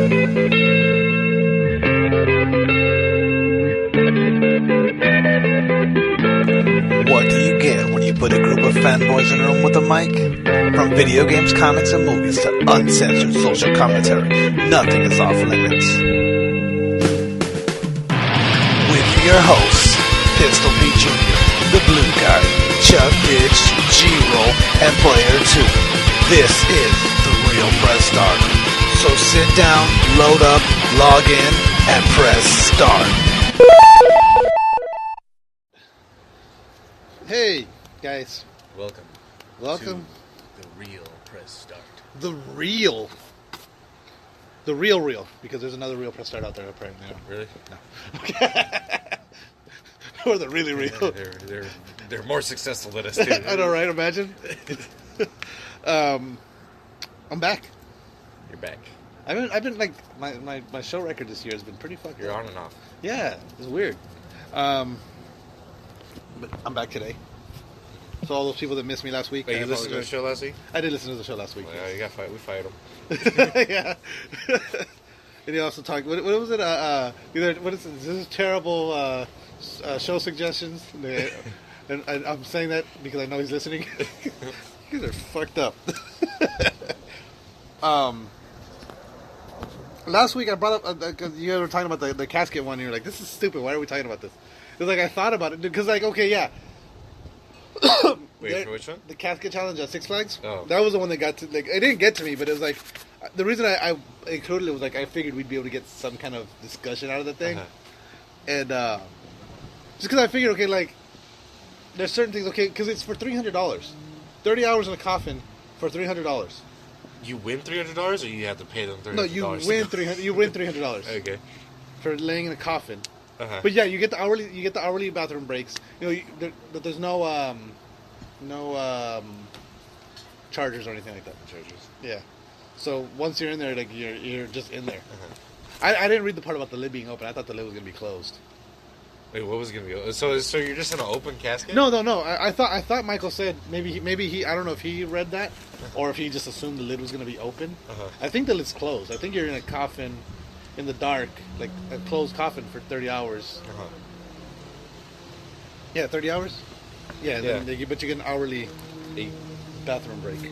What do you get when you put a group of fanboys in a room with a mic? From video games, comics, and movies to uncensored social commentary, nothing is off limits. With your hosts, Pistol Pete Jr., The Blue Guy, Chuck Ditch, G-Roll, and Player 2. This is The Real Press Start. So sit down, load up, log in, and press start. Hey, guys. Welcome. Welcome. To the Real Press Start. The real, because there's another real press start out there apparently. Really? No. Or the really real. They're more successful than us too. I know, right? Imagine. I'm back. You're back. I've been like my show record this year has been pretty fucked You're up. on and off. Yeah, it's weird. But I'm back today. So all those people that missed me last week. Wait, you listened to the show last week? I did listen to the show last week. Well, yeah, you got fired. We fired them. Yeah. And he also talked. What was it? What is it? This is terrible show suggestions. And I'm saying that because I know he's listening. You guys are fucked up. Last week I brought up because you guys were talking about the casket one. And you're like, "This is stupid. Why are we talking about this?" It was like I thought about it because, like, okay, yeah. Wait, for which one? The casket challenge at Six Flags. Oh. That was the one that got to, like, it didn't get to me, but it was like, the reason I included it was like, I figured we'd be able to get some kind of discussion out of the thing. Uh-huh. And, just because I figured, okay, like, there's certain things, okay, because it's for $300. 30 hours in a coffin for $300. You win $300, or you have to pay them $300? No, you win $300. You win $300. Okay. For laying in a coffin. Uh-huh. But yeah, you get the hourly bathroom breaks. You know, there's no chargers or anything like that. Chargers. Yeah. So once you're in there, like you're just in there. Uh-huh. I didn't read the part about the lid being open. I thought the lid was gonna be closed. Wait, what was it gonna be? So you're just in an open casket? No. I thought Michael said maybe he I don't know if he read that or if he just assumed the lid was gonna be open. Uh-huh. I think the lid's closed. I think you're in a coffin. In the dark, like a closed coffin for 30 hours. Uh-huh. Yeah, 30 hours? Yeah, Yeah. But you get an hourly bathroom break. You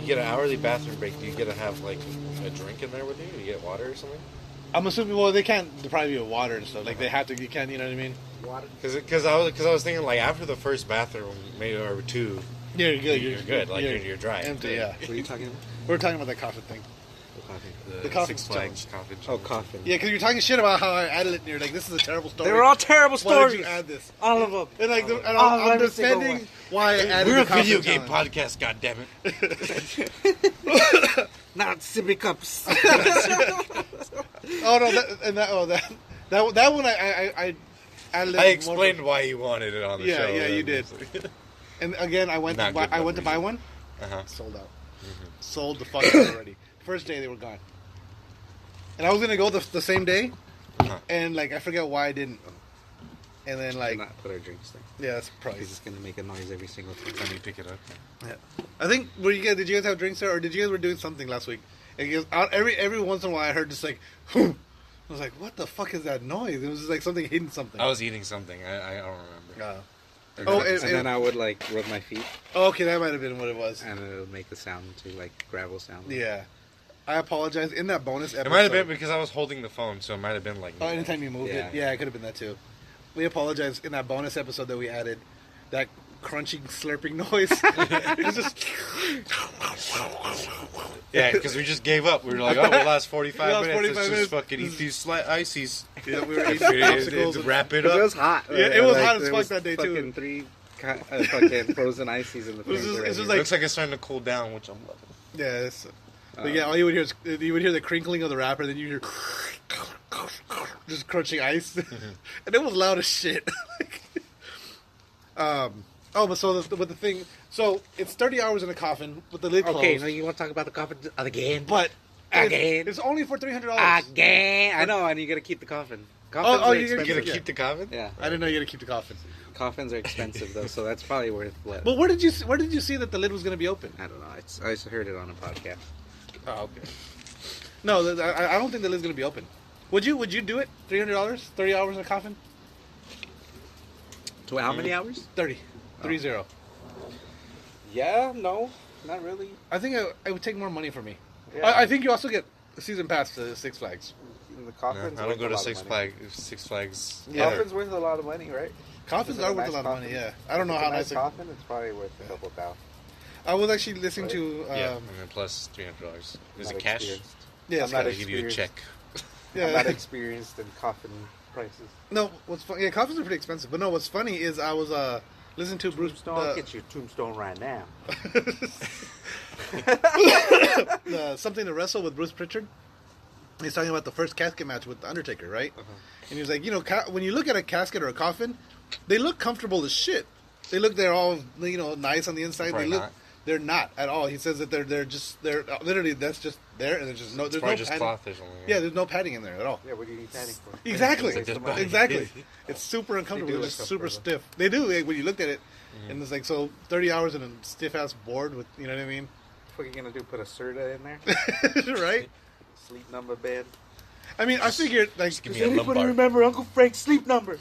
get an hourly bathroom break. Do you get to have, like, a drink in there with you? Do you get water or something? I'm assuming, well, they can't deprive you of water and stuff. Like, they have to, you can't, you know what I mean? Water? Because I was thinking, like, after the first bathroom, maybe, or two, Yeah, you're good. You're good. Like, you're dry. Empty, yeah. What are you talking about? We're talking about that coffin thing. The coffin Six Flags coffin. Oh, coffin. Yeah, because you're talking shit about how I added it, and you're like, this is a terrible story. They were all terrible Why stories. did you add this? All of them. And like, and All I'm every single defending one. why I added We're the a coffin video game challenge. podcast, goddammit. Not sippy cups. Oh no, that one I added I explained why you wanted it on the show. Yeah, you did. And again, I went to buy one. Uh-huh. Sold out. Mm-hmm. Sold the fuck out already. First day they were gone. And I was gonna go the same day, and like I forget why I didn't. And then like not put our drinks there. Yeah, that's probably. He's just gonna make a noise every single time. Let me pick it up. Yeah. I think did you guys have drinks there, or did you guys were doing something last week? And you guys, every once in a while I heard just like, I was like, what the fuck is that noise? It was just like something hitting something. I was eating something. I don't remember. And then I would like rub my feet. Oh, okay, that might have been what it was. And it would make a sound to like gravel sound. Yeah. I apologize. In that bonus episode... It might have been because I was holding the phone, so it might have been like... Oh, anytime you moved it. Yeah, it could have been that too. We apologize. In that bonus episode that we added, that crunching, slurping noise. It's just... Yeah, because we just gave up. We were like, oh, we'll last 45 minutes. 45 Let's minutes. just fucking eat these ices. Yeah, we were eating popsicles. Wrap it It up. was hot. Yeah, it was hot as there fuck was that day, too. Fucking three fucking frozen ices in the was freezer. just It like- looks like it's starting to cool down, which I'm loving. Yeah, but yeah, all you would hear is the crinkling of the wrapper, then you hear just crunching ice, and it was loud as shit. But the thing, so it's 30 hours in a coffin with the lid closed. Okay, no, you want to talk about the coffin again? But Again. it's only for $300. Again. I know, and you gotta keep the coffin. Coffins are you You expensive. gonna keep the coffin? Yeah. I didn't know you had to keep the coffin. Coffins are expensive though, so that's probably worth it. But where did you see that the lid was going to be open? I don't know. I just heard it on a podcast. Oh, okay. No, I don't think the lid's gonna be open. Would you do it? $300, 30 hours in a coffin. To how many hours? 30, Oh. 30. Yeah, no, not really. I think it would take more money for me. Yeah. I think you also get a season pass to Six Flags. The No, coffin's I don't worth go a to lot of Six money. Flags. Six Flags. Yeah. Coffin's worth a lot of money, right? Coffins Is it are a worth a nice lot of money. coffin? Yeah, I don't know If how it's a nice. nice coffin. It's probably worth a couple thou. I was actually listening to. Yeah, and then plus $300. Is Not it cash? experienced. Yeah, I'm not They give you a check. yeah. I'm not experienced in coffin prices. No, what's funny? Yeah, coffins are pretty expensive. But no, what's funny is I was listening to Bruce. Tombstone, I'll get you a tombstone right now. Something to wrestle with Bruce Pritchard. He's talking about the first casket match with the Undertaker, right? Uh-huh. And he was like, when you look at a casket or a coffin, they look comfortable as shit. They're all nice on the inside. Probably not. They're not at all. He says that they're literally that's just there, and there's no It's probably just padding. cloth or something. Yeah, there's no padding in there at all. Yeah, what do you need padding for? Exactly, It's just body. exactly. It's super uncomfortable. do It's look super comfortable. stiff. They do when you looked at it, and it's like 30 hours in a stiff ass board with what I mean, What are you gonna do? Put a Serta in there? right? Sleep number bed. I mean, I figured like Just give me a lumbar. remember Uncle Frank's sleep number?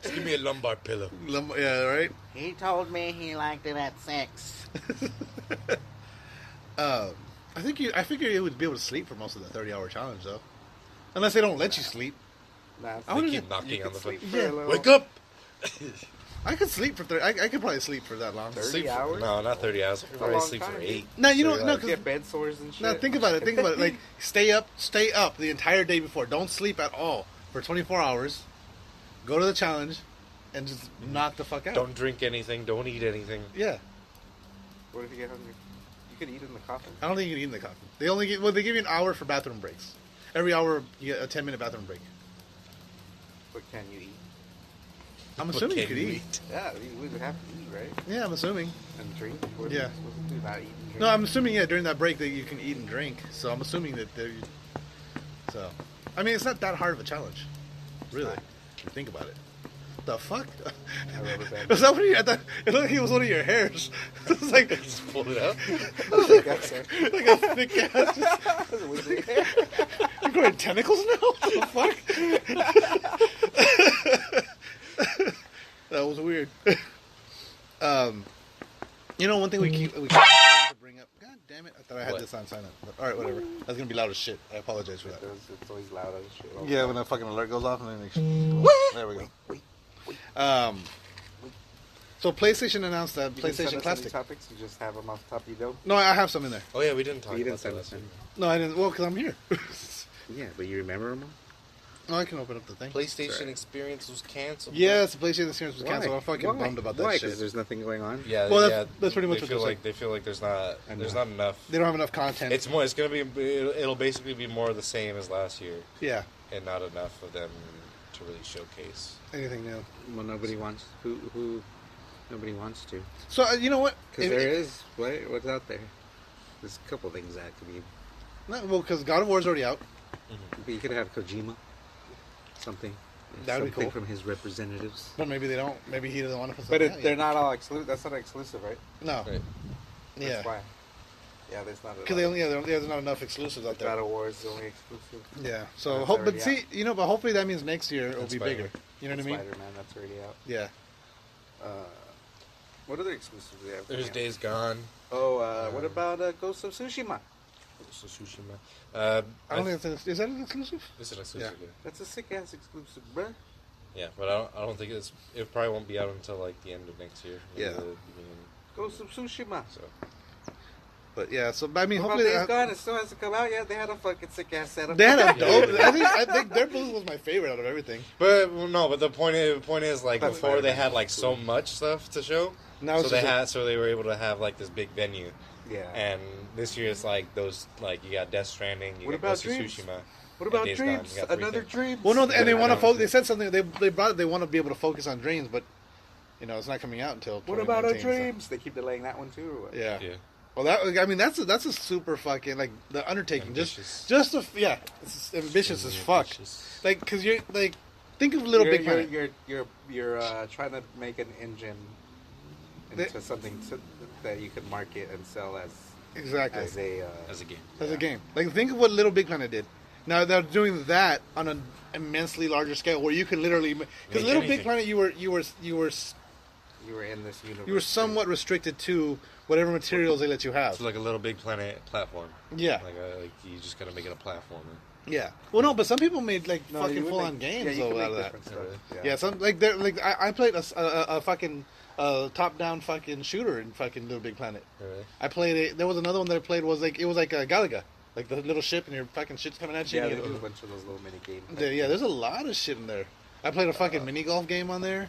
Just give me a lumbar pillow. yeah, right. He told me he liked it at 6. I figure you would be able to sleep for most of the 30-hour challenge though, unless they don't let you sleep. Nah, I wonder They if- keep knocking on the sleep phone. for Yeah. a little. Wake up! I could sleep for 30. I could probably sleep for that long. 30 Sleep for- hours? No, not 30 hours. I could probably long sleep time, for dude. 8. No, you So don't. you're No, like, Get bed sores and shit. now think about it. Think about it. Like stay up the entire day before. Don't sleep at all for 24 hours. Go to the challenge, and just knock the fuck out. Don't drink anything. Don't eat anything. Yeah, What if you get hungry? You could eat in the coffin. I don't think you can eat in the coffin. They give you an hour for bathroom breaks. Every hour you get a 10-minute bathroom break. What can you eat? I'm What assuming you can could you eat. Yeah, we would have to eat, right? Yeah, I'm assuming. And drink. What Yeah. are we supposed to do? Not eat and drink? No, I'm assuming during that break that you can eat and drink. So I'm assuming that so I mean it's not that hard of a challenge, really. not. If you think about it. The fuck? A rubber band. Was that what you? I thought it looked like it was one of your hairs. It was like Just pull it out. That's it. like a thick ass. You're growing tentacles now? What the fuck? That was weird. One thing we keep to bring up. God damn it! I thought I had What? this on silent. But, all right, whatever. That's gonna be loud as shit. I apologize for that. It's always loud as shit. Yeah, when that fucking alert goes off, and then there we go. So PlayStation announced that You didn't send PlayStation us Classic. any topics. You just have them off the top of your dome. No, I have some in there. Oh, yeah, we didn't talk You didn't about send that us last any. week. No, I didn't. Well, because I'm here. Yeah, but you remember them? No, I can open up the thing. PlayStation Sorry. Experience was canceled. Yes, the PlayStation Experience was canceled. I'm fucking Why? bummed about that Why? shit. Because there's nothing going on. Yeah, Well, yeah. that's pretty much they what feel they're like they feel like there's not enough. They don't have enough content. It's more. It's gonna be. It'll basically be more of the same as last year, yeah, and not enough of them to really showcase. anything new. Well, nobody wants. Who? Nobody wants to. So you know what? Because there is. What's out there? There's a couple things that could be. Because God of War is already out. But you could have Kojima. Something. That'd be Something cool. from his representatives. But maybe they don't. Maybe he doesn't want to put But something out they're yet. not all exclusive. That's not exclusive, right? No. Right. Yeah. That's why. Yeah, there's not. Because there's not enough exclusives out there. God of War is the only exclusive. Yeah. So That's hope, but already see, but hopefully that means next year it'll And be Spider-Man. bigger. You know what I mean? Spider-Man, that's already out. Yeah. What other exclusives do they have? There's coming out? Days Gone. Oh, what about Ghost of Tsushima? So Tsushima. I don't think is that an exclusive? Is it exclusive? Yeah. That's a sick ass exclusive, bruh. Yeah, but I don't think it probably won't be out until like the end of next year. Maybe Yeah. the beginning. Ghost of Tsushima. So But yeah. So I mean, What about hopefully Days Gone? It still has to come out. Yeah, they had a fucking sick ass setup. they had a dope. I think their booth was my favorite out of everything. But well, no, but the point is like That's before they Spider-Man. had like so much stuff to show. Now So it's they just they were able to have like this big venue. Yeah. And this year it's like those like you got Death Stranding, you What got about Ghost of Dreams? Tsushima. What about Days Gone. Dreams? You got three Another things. Dreams. well, no, and they Yeah, want I to know. focus. They said something. They brought it. They want to be able to focus on Dreams, but it's not coming out until. What about our 2019, so- Dreams? They keep delaying that one too. Or what? Yeah. Yeah. Well, that's a super fucking like the undertaking. Ambitious. It's ambitious as fuck. Like, because you're like, think of Little Big Planet. You're trying to make an engine They- into something that you can market and sell as Exactly. As a game. As a game. Like, think of what Little Big Planet did. Now they're doing that on an immensely larger scale, where you can literally, because Little Big Planet, you were You were in this universe. you were somewhat restricted to whatever materials they let you have. It's like a Little Big Planet platform. Yeah. Like you just gotta make it a platformer. Yeah. Well, no, but some people made like No, fucking you would full on make- games yeah, you though can out of make that. different stuff. Yeah, some like they're like I played a fucking top-down fucking shooter in fucking Little Big Planet. Really? I played it. There was another one that I played was like it was like a Galaga, like the little ship and your fucking shit's coming at you. Yeah, and they you do a get- bunch of those little mini games. yeah, there's a lot of shit in there. I played a fucking mini golf game on there.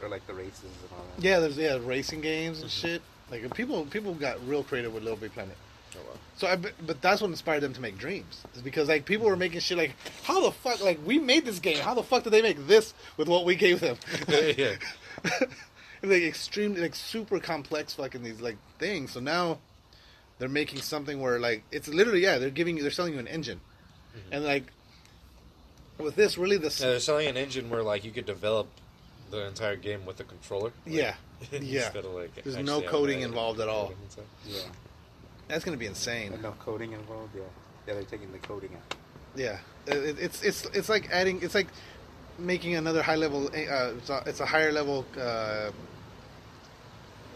Or like the races and all that. Yeah, there's racing games and shit. Like people got real creative with Little Big Planet. Oh well. So but that's what inspired them to make Dreams. Is because like people were making shit like, how the fuck, like we made this game, how the fuck did they make this with what we gave them? Yeah. Like extremely, like super complex fucking these like things. So now they're making something where like it's literally they're selling you an engine, and like with this really Yeah, they're selling an engine where like you could develop the entire game with a controller. yeah. Instead of, like, There's actually no having coding to involved at all. code and stuff. Yeah. That's gonna be insane. And no coding involved. Yeah. Yeah, they're taking the coding out. Yeah, it's like adding. It's like making another high level. It's a higher level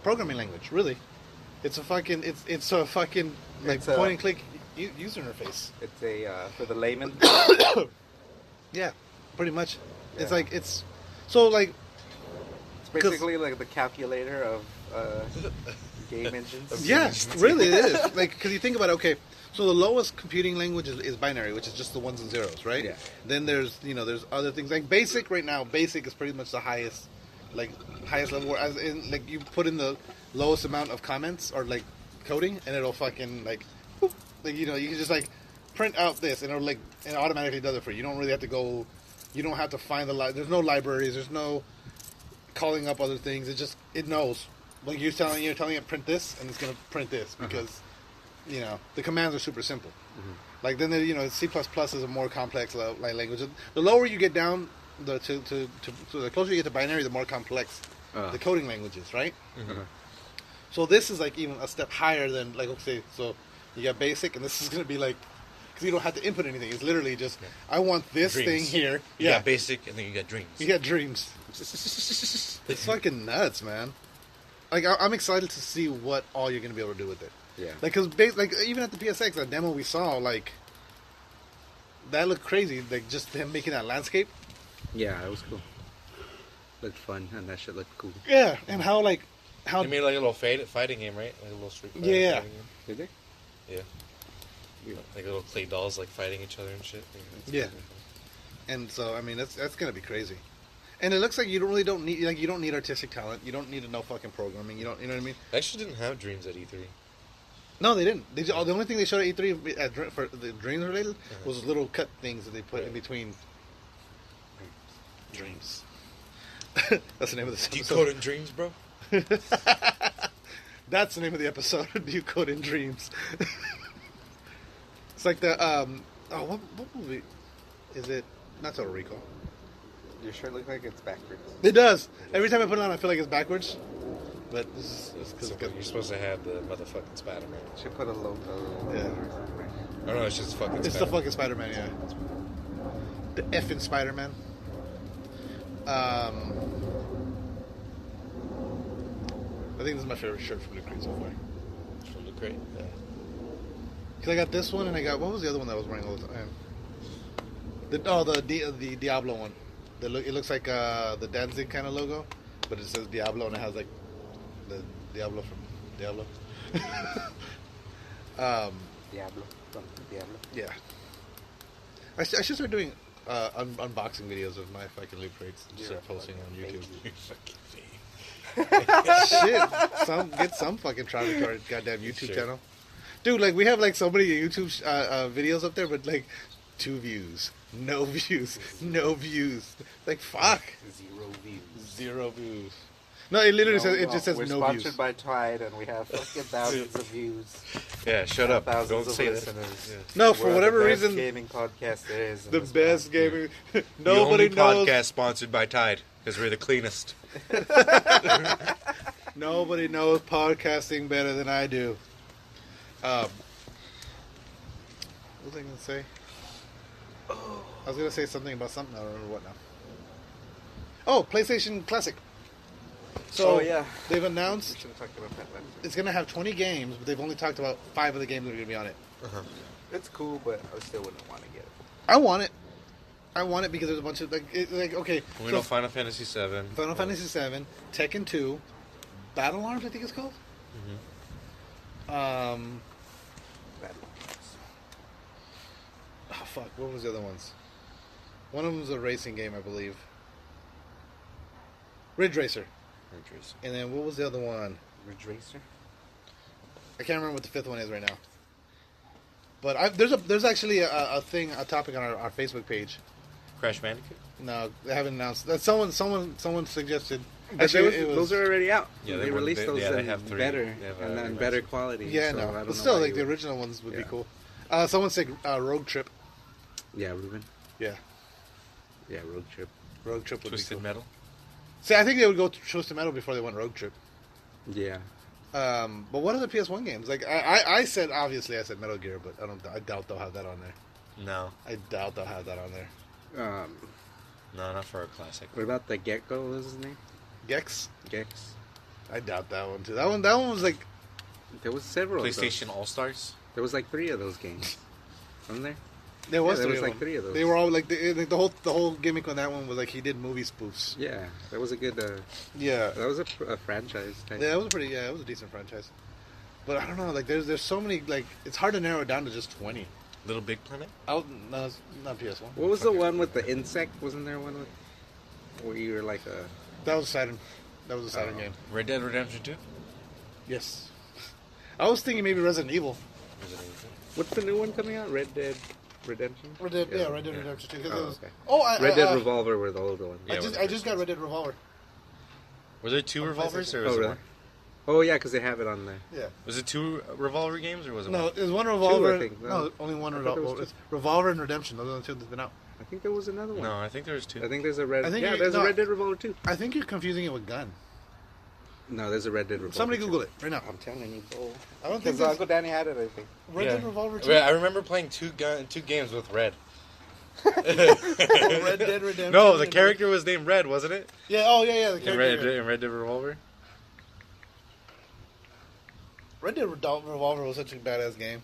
programming language. Really, it's a fucking. It's a fucking like It's a- point and click user interface. It's a for the layman. Yeah, pretty much. It's Yeah. like it's so like It's basically like the calculator of game engines. yeah, really it is. Like because you think about it, okay. So the lowest computing language is binary, which is just the ones and zeros, right? Yeah. Then there's there's other things like basic. Right now, basic is pretty much the highest level. As in, like you put in the lowest amount of comments or like coding, and it'll fucking like, whoop, like you can just like print out this, and it'll and it automatically does it for you. You don't really have to go. You don't have to find there's no libraries. There's no calling up other things. It knows. Like you're telling it print this, and it's gonna print this because. The commands are super simple. Mm-hmm. Like then, C++ is a more complex language. The lower you get down, the closer you get to binary, the more complex the coding language is, right? Mm-hmm. So this is like even a step higher than like okay, so you got basic, and this is gonna be like because you don't have to input anything. It's literally just I want this Dreams. thing here. You got basic, and then you got dreams. You got dreams. It's fucking nuts, man. Like I'm excited to see what all you're gonna be able to do with it. Yeah. Like, cause even at the PSX, that demo we saw, like, that looked crazy. Like, just him making that landscape. Yeah, it was cool. Looked fun, and that shit looked cool. Yeah, and how They made like a little fighting game, right? Like a little Street Fighter Yeah. fighting game. Did they? Yeah. Like little clay dolls, like fighting each other and shit. Yeah. And so I mean that's gonna be crazy. And it looks like you don't need artistic talent. You don't need to know fucking programming. You know what I mean? I actually didn't have dreams at E3. No, they didn't. The only thing they showed at E3 for the dreams related was little cut things that they put in between dreams. That's the name of this episode. Decoding dreams, bro. That's the name of the episode. Decoding dreams. It's like the what movie is it? Not Total Recall. Your shirt looks like it's backwards. It does. Every time I put it on, I feel like it's backwards. But it's So you're supposed to have the motherfucking Spider-Man. Should put a logo. Yeah. Oh no, it's just fucking It's the Spider-Man. fucking Spider-Man, yeah. The effing Spider-Man. I think this is my favorite shirt from Loot Crate so far. From the crate. Yeah. Because I got this one, and I got... What was the other one that I was wearing all the time? The Diablo one. It looks like the Danzig kind of logo, but it says Diablo, and it has like the Diablo from Diablo. Diablo. From Diablo. Yeah. I should start doing unboxing videos of my fucking Loot Crates and just You're start posting on fucking YouTube. You're fucking fake. Shit. Get some fucking traffic to our goddamn YouTube Sure. channel. Dude, like, we have, like, so many YouTube videos up there, but, like, 2 views. No views. No views. Like, fuck. 0 views. 0 views. No, it literally says, it just says we're no sponsored views. by Tide, and we have fucking thousands of views. Yeah, shut up. Thousands Don't of say listeners. that. No, for We're whatever the best reason, gaming podcast there is. in the this best world. gaming... The Nobody only knows... podcast sponsored by Tide, because we're the cleanest. Nobody knows podcasting better than I do. What was I going to say? I was going to say something about something. I don't remember what now. Oh, PlayStation Classic. So they've announced We should have talked about that last week. it's going to have 20 games, but they've only talked about 5 of the games that are going to be on it. It's cool, but I still wouldn't want to get it. I want it. Because there's a bunch of okay. We know Final Fantasy VII. Final Fantasy VII, Tekken 2, Battle Arms, I think it's called. That- Oh fuck! What was the other ones? One of them was a racing game, I believe. Ridge Racer. And then what was the other one? Ridge Racer? I can't remember what the 5th one is right now. But there's actually a topic on our Facebook page. Crash Bandicoot? No, they haven't announced. That someone suggested. But Actually, those are already out. Yeah, they released those they in have 3. better They have, and then remastered. better quality. Yeah, so I no, don't but know still, why like you the would- original ones would be Yeah. cool. Someone said Rogue Trip. Yeah, Ruben. Yeah, Yeah, Road Trip. Rogue Trip would Twisted be cool. Metal? See, I think they would go to Twisted Metal before they went Rogue Trip. Yeah. But what are the PS1 games? Like I said, obviously I said Metal Gear, but I doubt they'll have that on there. No. I doubt they'll have that on there. No, not for a classic. What about the Gecko? What was his name? Gex? Gex. I doubt that one too. That one was like There was several. Of PlayStation those. All Stars? There was like 3 of those games. Wasn't there? there was, there three was of like them. 3 of those. They were all like the whole gimmick on that one was like he did movie spoofs. Yeah, that was a good. Yeah, That was a franchise type. yeah, it was it was a decent franchise. But I don't know, like there's so many, like it's hard to narrow it down to just 20. Little Big Planet? No, it's not PS1. What was the one with the insect? Wasn't there one with where you were like a? That was Saturn. That was a Saturn Oh. game. Red Dead Redemption 2? Yes. I was thinking maybe Resident Evil. What's the new one coming out? Red Dead Redemption. Red Dead Yeah, Redemption 2. 'Cause Oh, it was, okay. Red Dead Revolver were the older ones. Yeah, it was the I just first got Red Dead Revolver. Were there 2 On revolvers or PlayStation. was Oh it really? one? Oh yeah, because they have it on there. Yeah. Was it 2 revolver games or was it No, one? there's one Revolver. I think. No, only one I thought there was Revolver. two. It's Revolver and Redemption. Those are the two that's been out. I think there was another one. No, I think there was 2. I think there's a Red. I think Yeah, you- there's no, a Red Dead Revolver 2. I think you're confusing it with Gun. No, there's a Red Dead Revolver. Somebody 2. Google it right now. I'm telling you, bro. I don't think Because there's Uncle Danny had it. I think. Red Dead Revolver 2. I remember playing 2 games with Red. Red Dead Redemption. No, the character was named Red, wasn't it? Yeah. Oh yeah. The In character. Red Dead Revolver? Red Dead Revolver was such a badass game.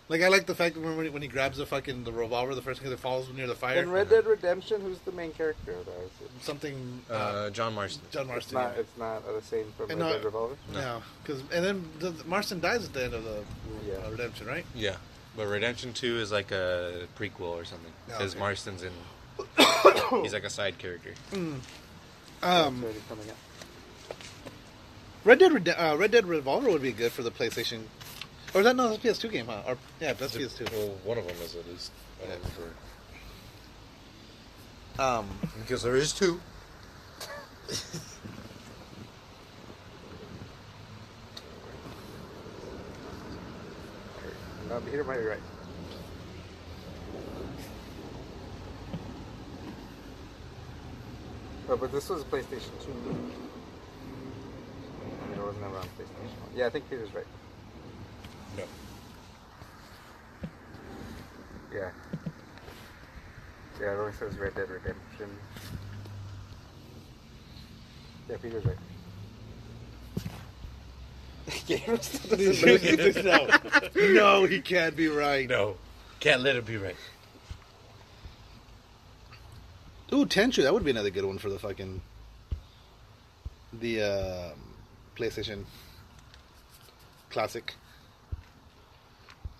Like I like the fact that when he grabs the revolver, the first thing that falls near the fire. In Red Dead Redemption, who's the main character of that? Is it? Something. John Marston. John It's Marston. not. yeah. It's not the same from And Red no- Dead Revolver. No, because then Marston dies at the end of the Yeah. Redemption, right? Yeah. But Redemption 2 is like a prequel or something. Oh, Because okay. Marston's in... he's like a side character. It's already coming out. Red Dead Revolver would be good for the PlayStation. Or is that no? That's PS2 game, huh? Or yeah, that's PS2. Well, one of them is at least. I don't remember. Um, Because there is 2. No, here might be right. Oh, but this was PlayStation 2. It was never on PlayStation 1. Yeah, I think Peter's right. No. Yeah. Yeah, it only says Red Dead Redemption. Yeah, Peter's right. no, he can't be right. No. Can't let it be right. Ooh, Tenchu, that would be another good one for the PlayStation Classic.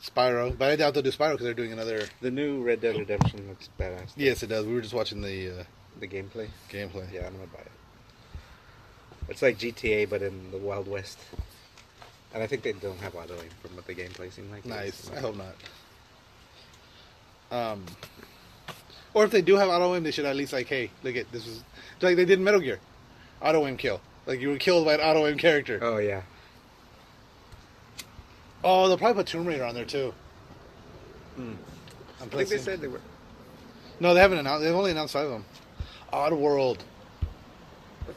Spyro, but I doubt they'll do Spyro because they're doing another. The new Red Dead Redemption looks badass. Yes, it does. We were just watching the The gameplay. gameplay. Yeah, I'm gonna buy it. It's like GTA, but in the Wild West. And I think they don't have auto aim from what the gameplay seemed like. Nice. I hope not. Or if they do have auto aim, they should at least like, hey, look at this was like they did in Metal Gear, auto aim kill. Like you were killed by an auto aim character. Oh yeah. Oh, they'll probably put Tomb Raider on there too. I think they said they were. No, they haven't announced. They've only announced 5 of them. Oddworld.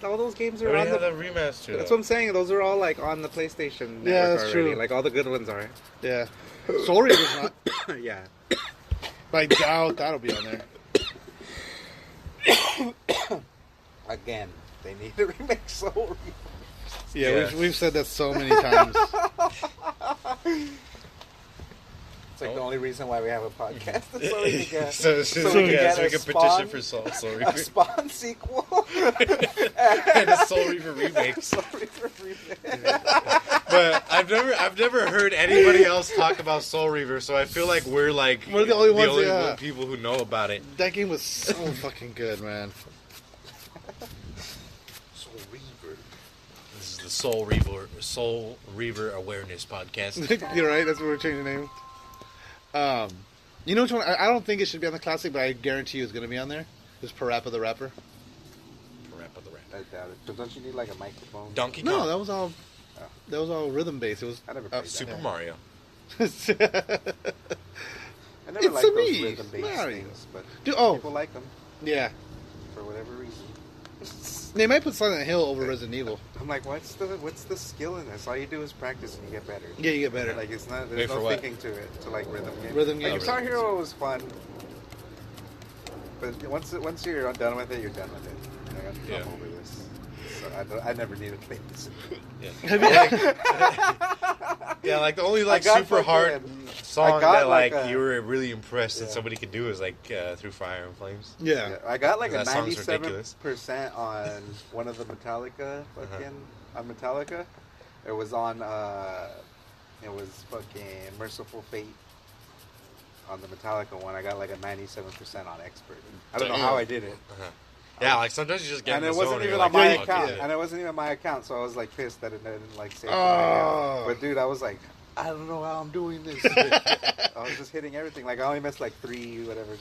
But all those games are Already on had the... a remaster. That's what I'm saying. Those are all like on the PlayStation. Yeah, Network that's already. true. Like all the good ones are. Yeah. Soul Reaver's not. Yeah. But I doubt that'll be on there. Again, they need to remake Soul Reaver. Yeah, Yeah. we've said that so many times. It's like the only reason why we have a podcast. Is so we can get, so we get can a petition Spawn- for Soul a Reaver Spawn sequel. and a Soul Reaver remake. Soul Reaver remake. But I've never heard anybody else talk about Soul Reaver, so I feel like we're the only ones, yeah. people who know about it. That game was so fucking good, man. Soul Reaver. This is the Soul Reaver Awareness Podcast. You're right. That's what we're changing the name. You know which one? I don't think it should be on the classic, but I guarantee you it's going to be on there. It's Parappa the Rapper. Parappa the Rapper. I doubt it. But don't you need like a microphone? Donkey Kong. No, that was all rhythm based. It was I never played that. Super Mario. I never It's liked a those me, rhythm-based Mario. things, but Dude, oh. people like them Yeah, for whatever reason. they might put Silent Hill over Resident Evil. I'm like, what's the skill in this? All you do is practice and you get better. Yeah, you get better. Like it's not. Wait, There's for no what? thinking to it. To like rhythm games. Rhythm Like, games. Guitar Hero was fun, but once you're done with it, you're done with it. Like, I'm Yeah. over this. So I never needed to play this. Yeah, like the only I got super hard fucking- song I got that like like a- you were really impressed that Yeah. somebody could do is like Through Fire and Flames. Yeah. Yeah, I got like a That song's ridiculous. 97% on one of the Metallica on Metallica. It was on it was fucking Merciful Fate on the Metallica one. I got like a 97% on expert. I don't know how I did it. Yeah, like sometimes you just get And in it the wasn't zone even and on you're my like, account. "Fuck it." And it wasn't even my account, so I was like pissed that it didn't like save it. Oh. But dude, I was like, I don't know how I'm doing this. I was just hitting everything. Like I only missed like 3 whatever.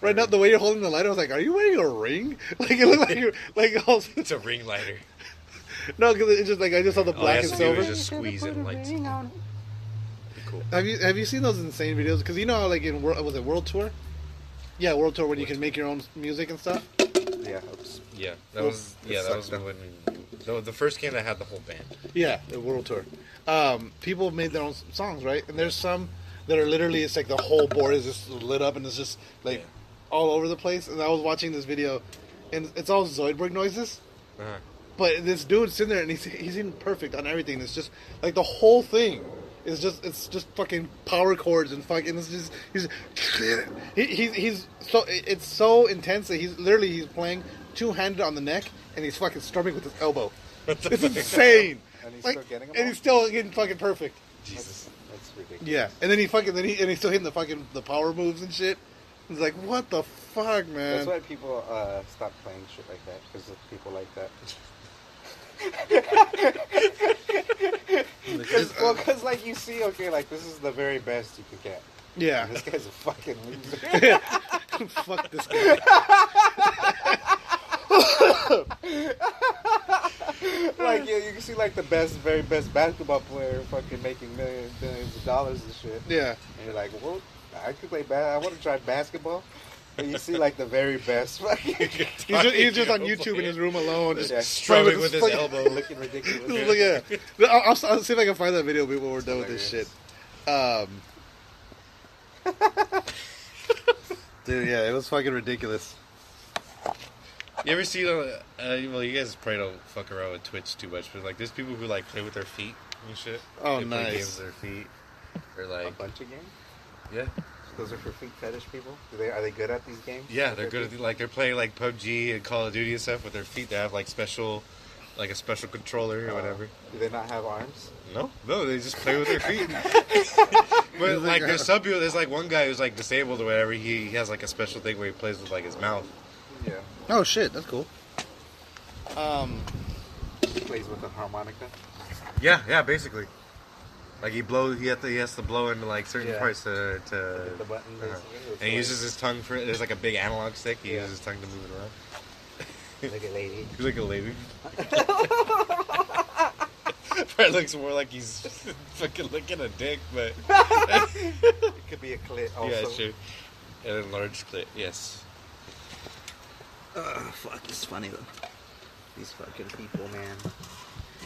Right now, the way you're holding the lighter, I was like, "Are you wearing a ring?" Like it looked like you're like all. It's a ring lighter. No, because it's just like I just saw the All you black have and to do silver. is just squeeze it and like. Cool. Have you seen those insane videos? Because you know how like in was it World Tour? Yeah, World Tour when you can make your own music and stuff. Yeah. Oops. Yeah, that was when the first game that had the whole band. Yeah, the World Tour. People made their own songs, right? And there's some that are literally it's like the whole board is just lit up and it's just like all over the place. And I was watching this video, and it's all Zoidberg noises. Uh-huh. But this dude's sitting there and he's in perfect on everything. It's just like the whole thing is just fucking power chords and fucking it's just he's so it's so intense that he's playing two-handed on the neck and he's fucking strumming with his elbow. It's insane. And he's Like, still getting them and all? he's still getting fucking perfect. Jesus. That's ridiculous. Yeah, and then he's still hitting the fucking the power moves and shit. It's like what the fuck, man. That's why people stop playing shit like that, because of people like that. Because like you see, okay, like this is the very best you could get. Yeah. And this guy's a fucking loser. Fuck this guy. Like you can see like the very best basketball player fucking making millions of dollars and shit. Yeah. And you're like, well, I could play I want to try basketball. But you see like the very best fucking He's just on YouTube in his room alone, just Yeah. Strumming with his fucking- elbow. looking ridiculous. Look, yeah. I'll see if I can find that video before we're done with this shit. Dude, yeah, it was fucking ridiculous. You ever see well, you guys probably don't fuck around with Twitch too much, but like there's people who like play with their feet and shit. Oh, they play nice. games with their feet. Or A like bunch of games. yeah. Those are for feet fetish people. Are they good at these games? Yeah, they're good at like they're playing like PUBG and Call of Duty and stuff with their feet. They have like a special controller or whatever. Do they not have arms? No, they just play with their feet. But like there's some people. There's like one guy who's like disabled or whatever. He has like a special thing where he plays with like his mouth. Yeah. Oh shit, that's cool. He plays with a harmonica. Yeah, basically. Like he has to blow into like certain Yeah. parts to The button. and he uses his tongue for there's like a big analog stick. He Yeah. uses his tongue to move it around. Like a lady. He's like a lady. Probably looks more like he's fucking licking a dick, but It could be a clit also. yeah, sure. An enlarged clit, yes. Fuck, it's funny though. These fucking people, man.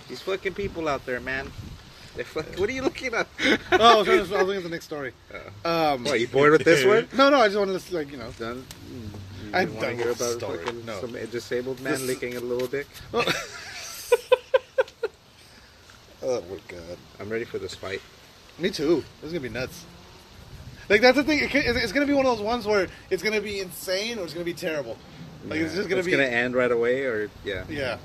These fucking people out there, man. They're fucking... What are you looking at? Oh, I was looking at the next story. What, you bored with this one? No, I just wanted to, like, Done? I You want to done hear with the about story. fucking No. some disabled man This- licking a little dick? Oh my god. I'm ready for this fight. Me too. This is gonna be nuts. Like, that's the thing. It's gonna be one of those ones where it's gonna be insane or it's gonna be terrible. Like, it's just gonna be. It's gonna end right away, or yeah. Yeah.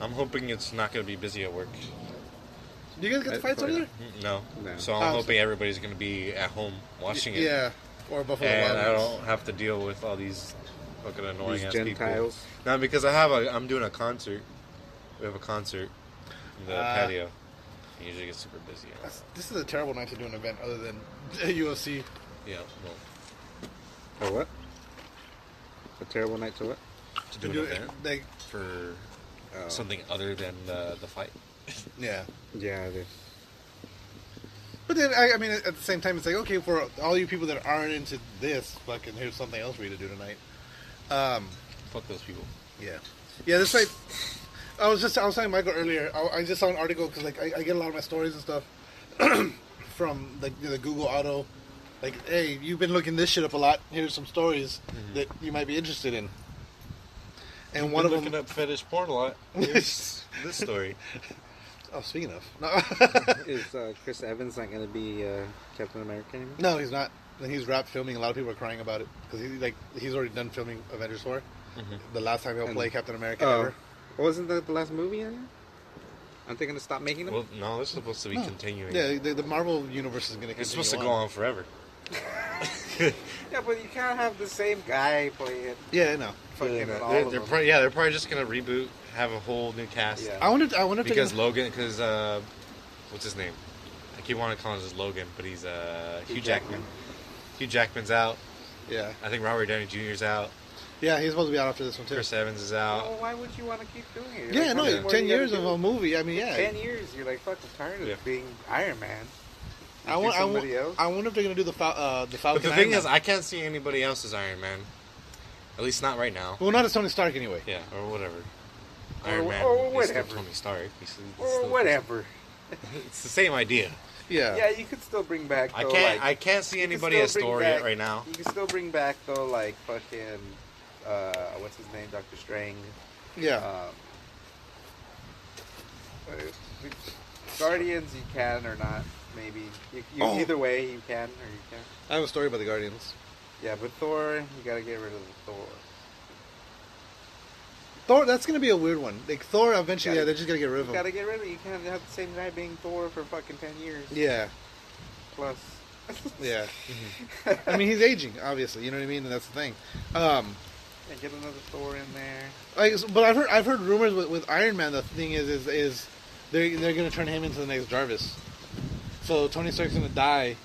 I'm hoping it's not going to be busy at work. Do you guys get the fights over there? No. No. So I'm hoping everybody's going to be at home watching it. Yeah. Or Buffalo And Wild I Wings. don't have to deal with all these fucking annoying These ass Gentiles. people. No, because I'm doing a concert. We have a concert in the patio. It usually gets super busy. This is a terrible night to do an event other than UFC. Yeah, well, For what? A terrible night to what? to do an event Like, for something other than the fight. yeah. Yeah, it is. But then, I mean, at the same time, it's like, okay, for all you people that aren't into this, fucking here's something else for you to do tonight. Fuck those people. Yeah. Yeah, this fight... I was telling Michael earlier, I just saw an article, because, like, I get a lot of my stories and stuff from, like, the Google Auto. Like, hey, you've been looking this shit up a lot. Here's some stories that you might be interested in. And one of them... looking up fetish porn a lot. Here's this story. Oh, speaking of... No, Is Chris Evans not going to be Captain America anymore? no, he's not. And he's wrapped filming. A lot of people are crying about it. Because he's already done filming Avengers 4. The last time he'll play Captain America ever. Wasn't that the last movie in? Aren't they going to stop making them? Well, no, they're supposed to be continuing. Yeah, the Marvel universe is going to continue. It's supposed to go on forever. Yeah, but you can't have the same guy play it. Yeah, I know. Fucking in all They're of them. they're probably just gonna reboot, have a whole new cast. Yeah. I wonder if Because they're Logan, what's his name? I keep wanting to call him just Logan, but he's Hugh Jackman. Hugh Jackman's out. yeah, I think Robert Downey Jr.'s out. yeah, he's supposed to be out after this one too. Chris Evans is out. Well, why would you want to keep doing it? Yeah, Like, no, how much more 10 you gotta years of do? a movie. I mean, yeah. 10 years, you're like, fuck, I'm tired of being Iron Man. Somebody else? I wonder if they're gonna do the Falcon. But the thing Iron is, Man. I can't see anybody else as Iron Man. At least not right now. Well, not as Tony Stark anyway. Yeah, or whatever. Or Iron Man whatever. is still Tony Stark. Or whatever. It's the same idea. Yeah. Yeah, you could still bring back. Though, I can't see you could anybody still as bring Thor back- yet right now. You can still bring back though, like fucking, what's his name, Doctor Strange. Yeah. Guardians, you can or not, maybe. Either way, you can or you can't. I have a story about the Guardians. Yeah, but Thor, you gotta get rid of the Thor. Thor, that's gonna be a weird one. Like Thor, eventually, Gotta- they're just gonna get rid of You him. gotta get rid of it. You can't have the same guy being Thor for fucking 10 years. Yeah. Plus. Yeah. I mean, he's aging, obviously. You know what I mean? And that's the thing. Yeah, get another Thor in there. But I've heard rumors with Iron Man. The thing is they're gonna turn him into the next Jarvis. So Tony Stark's gonna die.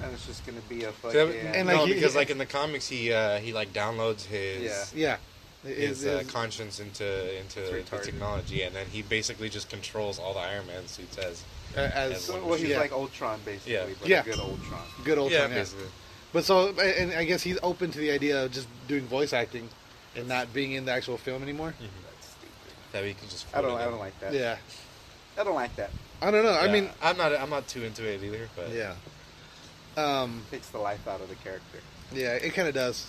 And it's just gonna be a So, fucking. And, no, like, because like in the comics, he like downloads his Yeah. Yeah. his conscience into the retarded. technology, and then he basically just controls all the Iron Man suits as Well, he's yeah. like Ultron, basically. Yeah. But Yeah. a good Ultron. good old time. Yeah. basically. But so, and I guess he's open to the idea of just doing voice acting and not being in the actual film anymore. That's stupid. That we can just. I float it don't in. like that. Yeah. I don't like that. I don't know. I Yeah, mean, I'm not too into it either. But yeah. Takes the life out of the character. Yeah, it kind of does.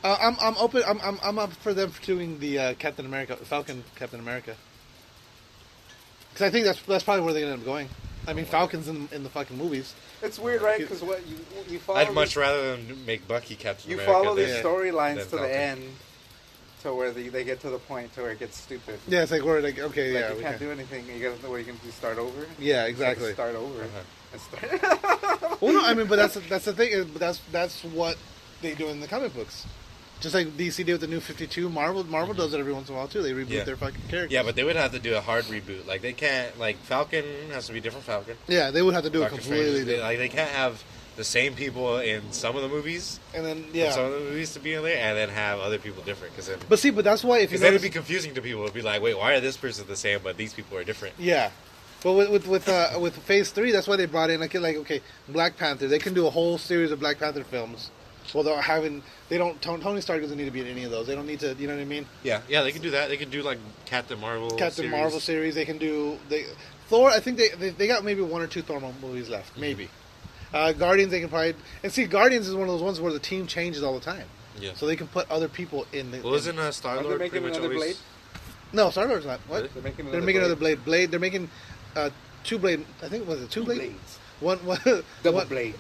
I'm open. I'm up for them doing the Captain America, Falcon Captain America. Because I think that's probably where they're gonna end up going. I mean, Falcon's in the fucking movies. It's weird, right? Because what you follow. I'd much rather than make Bucky Captain You America. follow than- these Yeah. storylines than to the Falcon. end, to where they get to the point to where it gets stupid. Yeah, it's like we're like okay, Like yeah, you we can't can. do anything. You gotta know where you can start over. Yeah, You have to exactly. start over. Uh-huh. And start. Well, no, I mean, but that's the thing. That's what they do in the comic books. Just like DC did with the New 52, Marvel does it every once in a while too. They reboot Yeah. their fucking characters. Yeah, but they would have to do a hard reboot. Like they can't. Like Falcon has to be different Falcon. yeah, they would have to do it Doctor completely Strange, different. like they can't have the same people in some of the movies. And then Some yeah, of the movies to be in there, and then have other people different. Because then, but see, but that's why if you then it'd notice, be confusing to people. It'd be like, wait, why are this person the same, but these people are different? yeah. But with Phase 3, that's why they brought in like okay, Black Panther. They can do a whole series of Black Panther films Well, Tony Stark doesn't need to be in any of those. They don't need to, you know what I mean? Yeah, they can do that. They can do like Captain Marvel series. They can do Thor. I think they got maybe 1 or 2 Thor movies left, maybe. Guardians, they can probably, and see, Guardians is one of those ones where the team changes all the time. Yeah. So they can put other people in the. Well, isn't Star-Lord pretty much always... Blade? No, Star-Lord's not. What? They're making another Blade. They're making 2 Blade. I think was it 2 Blades? One Double Blade.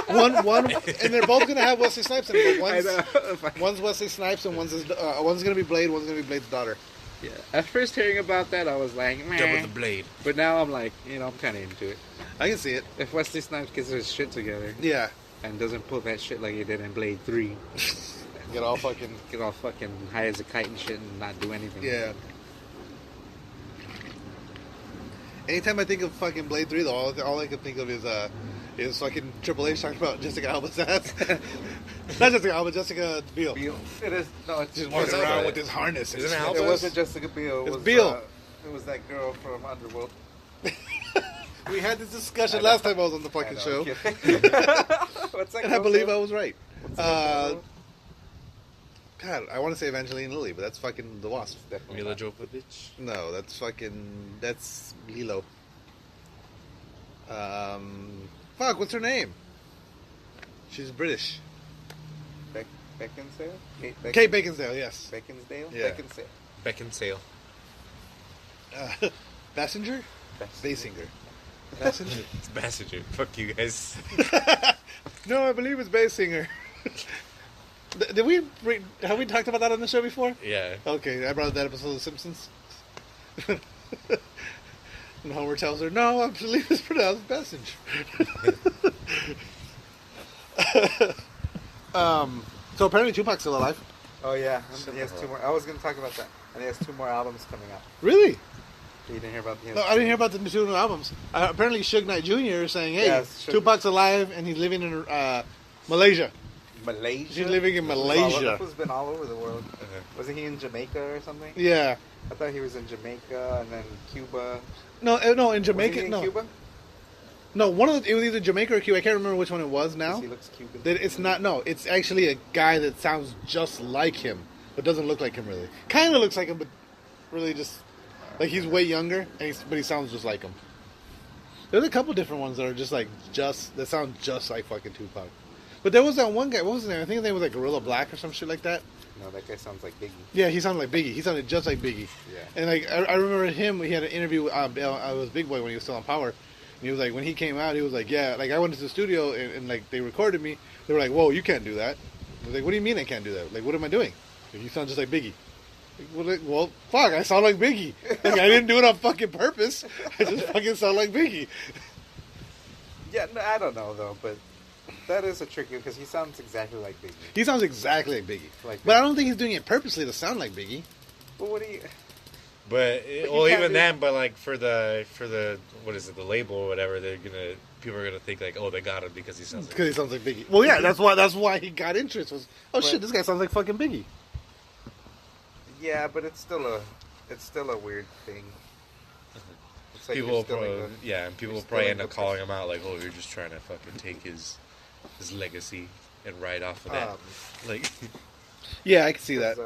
one, and they're both gonna have Wesley Snipes in it. One's Wesley Snipes, and one's gonna be Blade. One's gonna be Blade's daughter. Yeah. At first hearing about that, I was like, meh. Double the Blade. But now I'm like, I'm kind of into it. I can see it. If Wesley Snipes gets his shit together, yeah, and doesn't pull that shit like he did in Blade 3, get all fucking high as a kite and shit, and not do anything. Yeah. Anytime I think of fucking Blade 3, though, all I can think of is fucking Triple H talking about Jessica Alba's ass. Not Jessica Alba, Jessica Biel. It is. No, it's just walking around with his harness. Isn't it Alba? It wasn't Jessica Biel. It was Biel. It was that girl from Underworld. We had this discussion last time I was on the fucking show. What's that? And I believe I was right. God, I want to say Evangeline Lilly, but that's fucking the Wasp. Mila Jovovich? No, that's Lilo. Fuck, what's her name? She's British. Beckinsale? Kate Beckinsale, yes. Beckinsdale? Yeah. Beckinsale. Bassinger? Basinger. Bassinger? It's Bassinger. Fuck you guys. No, I believe it's Basinger. Have we talked about that on the show before? Yeah. Okay, I brought up that episode of The Simpsons. And Homer tells her, no, I believe it's pronounced Bassinger. So apparently Tupac's still alive. Oh yeah, he has 2 more. I was going to talk about that. And he has 2 more albums coming out. Really? You didn't hear about the... No, I didn't hear about the 2 new albums. Apparently Suge Knight Jr. is saying, hey, yes, Tupac's alive and he's living in Malaysia. Malaysia? He's living in Malaysia. He's been all over the world. Wasn't he in Jamaica or something? Yeah. I thought he was in Jamaica and then Cuba. No, in Jamaica. Was he in Cuba? No, it was either Jamaica or Cuba. I can't remember which one it was now. He looks Cuban. It's not. No, it's actually a guy that sounds just like him, but doesn't look like him really. Kind of looks like him, but really just like he's way younger, but he sounds just like him. There's a couple different ones that are that sound just like fucking Tupac. But there was that one guy. What was his name? I think his name was like Gorilla Black or some shit like that. No, that guy sounds like Biggie. Yeah, he sounded like Biggie. He sounded just like Biggie. Yeah. And like I remember him. He had an interview with I was Big Boy when he was still on Power. And he was like, when he came out, he was like, yeah, like I went to the studio and like they recorded me. They were like, whoa, you can't do that. I was like, what do you mean I can't do that? Like, what am I doing? Like, you sound just like Biggie. Well, fuck, I sound like Biggie. Like, I didn't do it on fucking purpose. I just fucking sound like Biggie. Yeah, no, I don't know though, but that is a tricky because he sounds exactly like Biggie. He sounds exactly like Biggie. But I don't think he's doing it purposely to sound like Biggie. Well, what do you... But even then, but like for the what is it, the label or whatever, people are gonna think like, oh, they got him because he sounds like Biggie. Well, yeah, that's why he got interest. Shit, this guy sounds like fucking Biggie. Yeah, but it's still a weird thing. It's like people will probably end up calling him out like, oh, you're just trying to fucking take his legacy and ride off of that. Like, yeah, I can see that.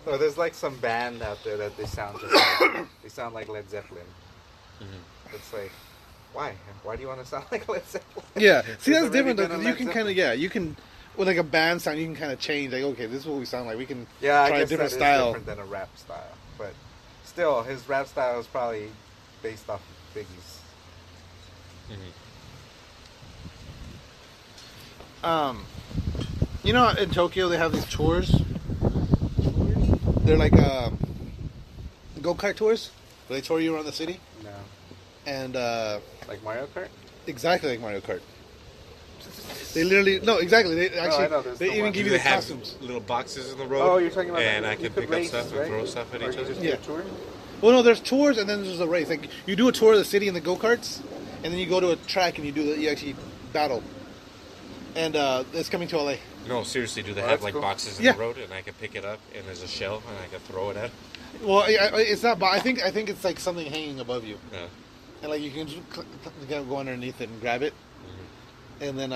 There's like some band out there that they sound just like, they sound like Led Zeppelin. Mm-hmm. It's like, why? Why do you want to sound like Led Zeppelin? Yeah, see, that's different though, because you can kind of, you can, with like a band sound, you can kind of change, like, okay, this is what we sound like. We can try a different style. Different than a rap style, but still, his rap style is probably based off of Biggie's. Mm-hmm. You know, in Tokyo they have these tours. They're like go-kart tours, where they tour you around the city. No. And like Mario Kart. Exactly like Mario Kart. They literally exactly. They actually they even give you the have costumes. Little boxes in the road. Oh, you're talking about. And I can pick up stuff and throw stuff at each other. Yeah. Tour? Well, no, there's tours and then there's a race. Like you do a tour of the city in the go-karts, and then you go to a track and you actually battle. And it's coming to LA. No, seriously, do they have like boxes in the road and I can pick it up and there's a shell and I can throw it at? Well, it's not. I think it's like something hanging above you. Yeah. And like you can just go underneath it and grab it. Mm-hmm. And then,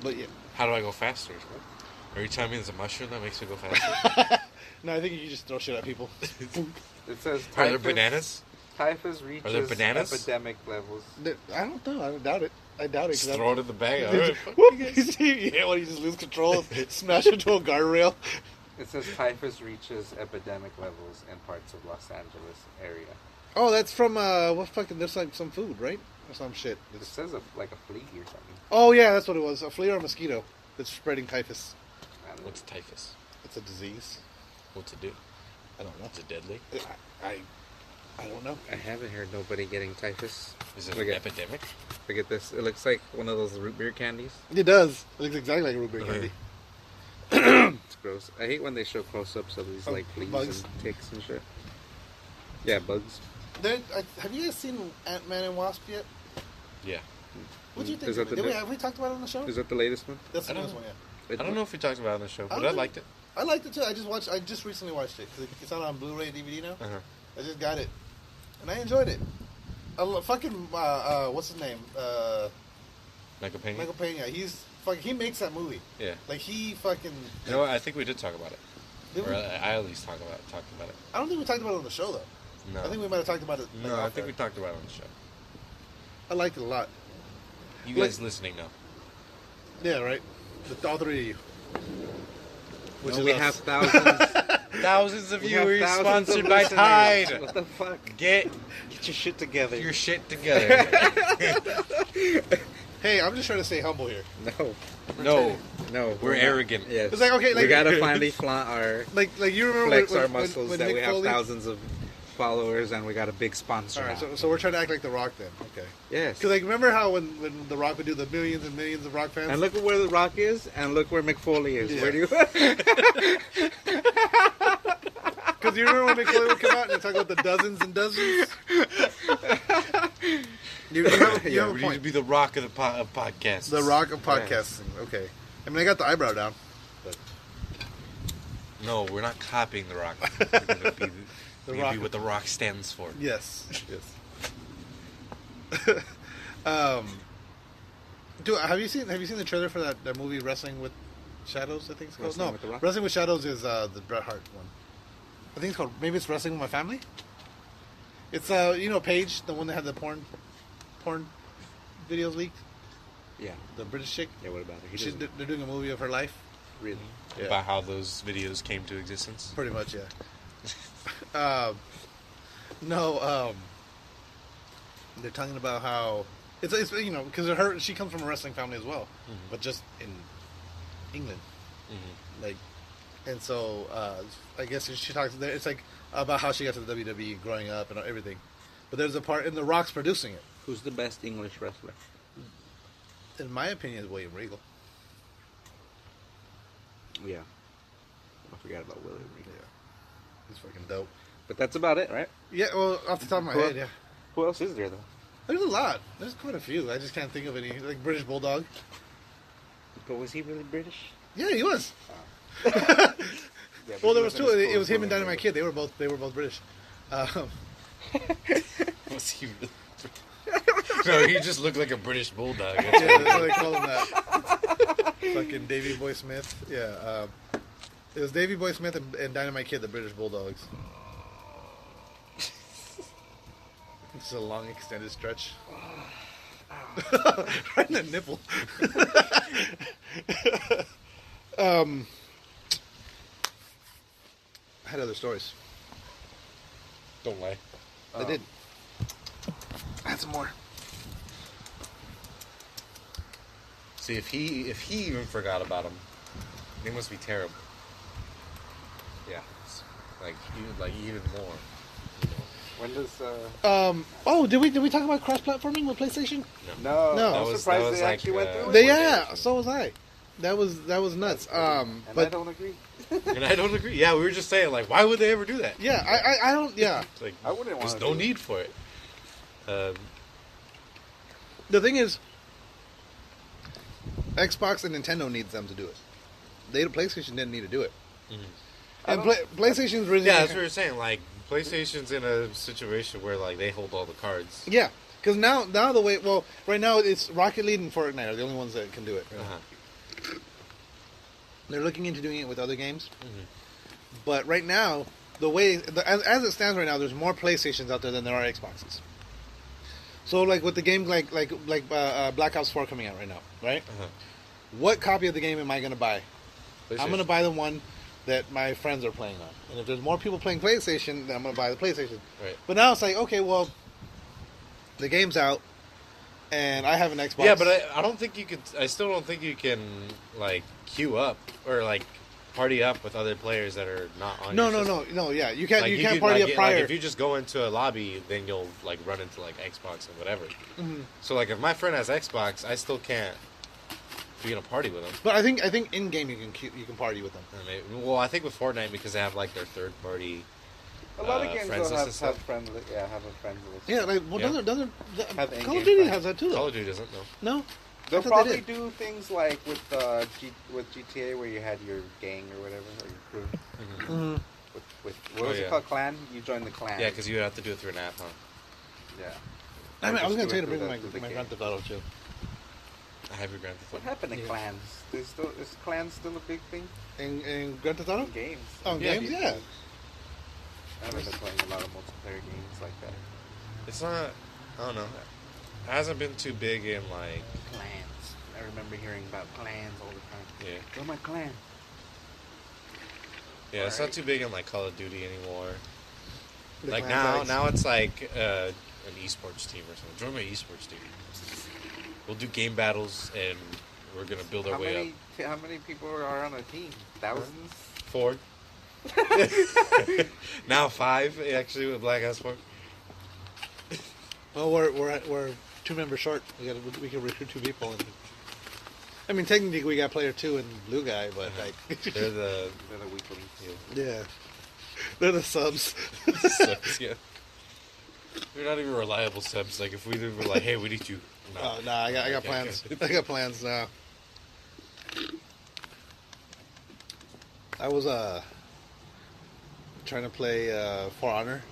but yeah, How do I go faster? Are you telling me there's a mushroom that makes me go faster? No, I think you can just throw shit at people. It says Are there bananas? Typhus reaches Are there bananas? epidemic levels. I don't know. I doubt it. Just throw it in the bag. All right, fuck Whoop. you guys. Yeah, when you just lose control, smash into a guardrail. It says typhus reaches epidemic levels in parts of Los Angeles area. Oh, that's from what fucking? There's like some food, right, or some shit. It says like a flea or something. Oh yeah, that's what it was. A flea or a mosquito that's spreading typhus. I don't know. What's typhus? It's a disease. What's it do? I don't know. Is it deadly? I don't know. I haven't heard nobody getting typhus. Is it Look an at- epidemic? Look at this. It looks like one of those root beer candies. It does. It looks exactly like a root beer Okay. candy. It's gross. I hate when they show close-ups of these Oh, like fleas bugs. and ticks and shit. Yeah, bugs. Have you guys seen Ant-Man and Wasp yet? Yeah. What do you think? Is that of it? Have we talked about it on the show? Is that the latest one? That's the I don't newest know. one, yeah. I don't know if we talked about it on the show, but I don't liked it. I liked it too. I just recently watched it. 'Cause it's out on Blu-ray DVD now. Uh-huh. I just got it, and I enjoyed it. Fucking what's his name? Michael Pena? Michael Pena. He makes that movie. Yeah. Like he fucking. You know what? I think we did talk about it. Did Or we? I at least talked about it. I don't think we talked about it on the show though. No. I think we might have talked about it. No, like, I off think we air. talked about it on the show. I liked it a lot. You Like- guys listening now. Yeah, right. All three of you. Which No, is we us. have thousands. Thousands of We have viewers thousands of sponsored by listeners. Tide. What the fuck? Get Get your shit together. your shit together. Hey, I'm just trying to stay humble here. No, No, we're not. arrogant. Yes. It's like, okay, we like- gotta finally flaunt our Like you remember flex when, our when- muscles when that Mick we have Foley- thousands of followers and we got a big sponsor. All right, now. so we're trying to act like The Rock then. Okay. Yes. Because like remember how when The Rock would do the millions and millions of Rock fans? And look at where the Rock is, and look where McFoley is. Yeah. Where do you? Because you remember when Mick Foley would come out and talk about the dozens and dozens. You have Yeah, a we need to point. be the rock of podcasts. The Rock of podcasting. Okay. I mean, I got the eyebrow down. But No, we're not copying the rock. We're gonna be, The we're gonna Rock. be what the rock stands for. yes, yes. Dude, have you seen the trailer for that movie Wrestling with Shadows? I think it's called. Wrestling No, with the Rock? Wrestling with Shadows is the Bret Hart one. I think it's called. Maybe it's Wrestling with My Family. It's Paige, the one that had the porn videos leaked, Yeah. the British chick. Yeah. What about it? He doesn't They're doing a movie of her life. really. Yeah. About how those videos came to existence. Pretty much, yeah. They're talking about how it's because she comes from a wrestling family as well, but just in England, like, and so I guess she talks. It's like about how she got to the WWE growing up and everything, but there's a part in The Rock's producing it. Who's the best English wrestler? In my opinion, is William Regal. Yeah. I forgot about William Regal. Yeah, he's fucking dope. But that's about it, right? Yeah, well, off the top of my head, yeah. Who else is there though? There's a lot. There's quite a few. I just can't think of any. Like British Bulldog. But was he really British? Yeah, he was. Yeah, but Well, he there was wasn't two. as cool It was as him and William Dynamite Regal. Kid. They were both British. Was he really? No, he just looked like a British bulldog. That's Yeah, what that's what they call him that. Fucking Davy Boy Smith. Yeah, it was Davy Boy Smith and Dynamite Kid, the British Bulldogs. It's a long extended stretch. Right in the nipple. I had other stories. Don't lie. I did. I had some more. See, if he even forgot about him, they must be terrible. Yeah. Like even more. When does Oh, did we talk about cross-platforming with PlayStation? No, No. I'm That was surprised they like, actually went through They, it. yeah, so was I. That was nuts. And I But don't agree. And I don't agree. Yeah, we were just saying, like, why would they ever do that? yeah, I don't. Yeah, It's like, I wouldn't want there's to. no need for it. the thing is, Xbox and Nintendo needs them to do it. PlayStation didn't need to do it. And PlayStation's really Yeah, that's what we're saying. Like, PlayStation's in a situation where, like, they hold all the cards. Yeah, because now the way right now it's Rocket League and Fortnite are the only ones that can do it. Uh-huh. They're looking into doing it with other games. But right now, as it stands right now, there's more PlayStations out there than there are Xboxes. So like with the games like Black Ops 4 coming out right now, right? What copy of the game am I going to buy? I'm going to buy the one that my friends are playing on. And if there's more people playing PlayStation, then I'm going to buy the PlayStation. Right. But now it's like, okay, well, the game's out, and I have an Xbox. Yeah, but I don't think you could. I still don't think you can like queue up or like party up with other players that are not on. No. Yeah, you can't. Like, you can't party up prior. Like, if you just go into a lobby, then you'll like run into like Xbox and whatever. So like, if my friend has Xbox, I still can't be in a party with them. But I think in game you can party with them. Well, I think with Fortnite because they have like their third party. A lot of games friends will list and have stuff. friend list. Yeah, have a friend list. Yeah, like well, Yeah. doesn't Have Call in-game of Duty friends. has that too? Though. Call of Duty doesn't know. No, They'll I thought they probably did. do things like with with GTA where you had your gang or whatever, or your crew. With what was it called? Clan? You join the clan. Yeah, because you would have to do it through an app, huh? Yeah. I mean, I was Just gonna tell you to do it bring my through the game. Grand Theft Auto too. I have your Grand Theft What Auto. happened to clans? Is clans still a big thing In Grand Theft Auto? in games? Oh, in games, yeah. I haven't been playing a lot of multiplayer games like that. It's not. I don't know. It hasn't been too big in like. Clans. I remember hearing about clans all the time. Yeah. Join my clan. Yeah, it's not too big in like Call of Duty anymore. The Like clan size. now it's like an esports team or something. Join my esports team. We'll do game battles and we're gonna build our way up. How many people are on a team? Thousands? 4. Now 5 actually with Black Ops 4. Well, we're 2 members short. We can recruit 2 people. And, I mean, technically we got player 2 and blue guy, but like They're the They're the weaklings. yeah, they're the subs. subs, yeah. They're not even reliable subs. Like if we were like, hey, we need you. No. Oh no, I got Okay, plans. okay. I got plans now. I was trying to play For Honor.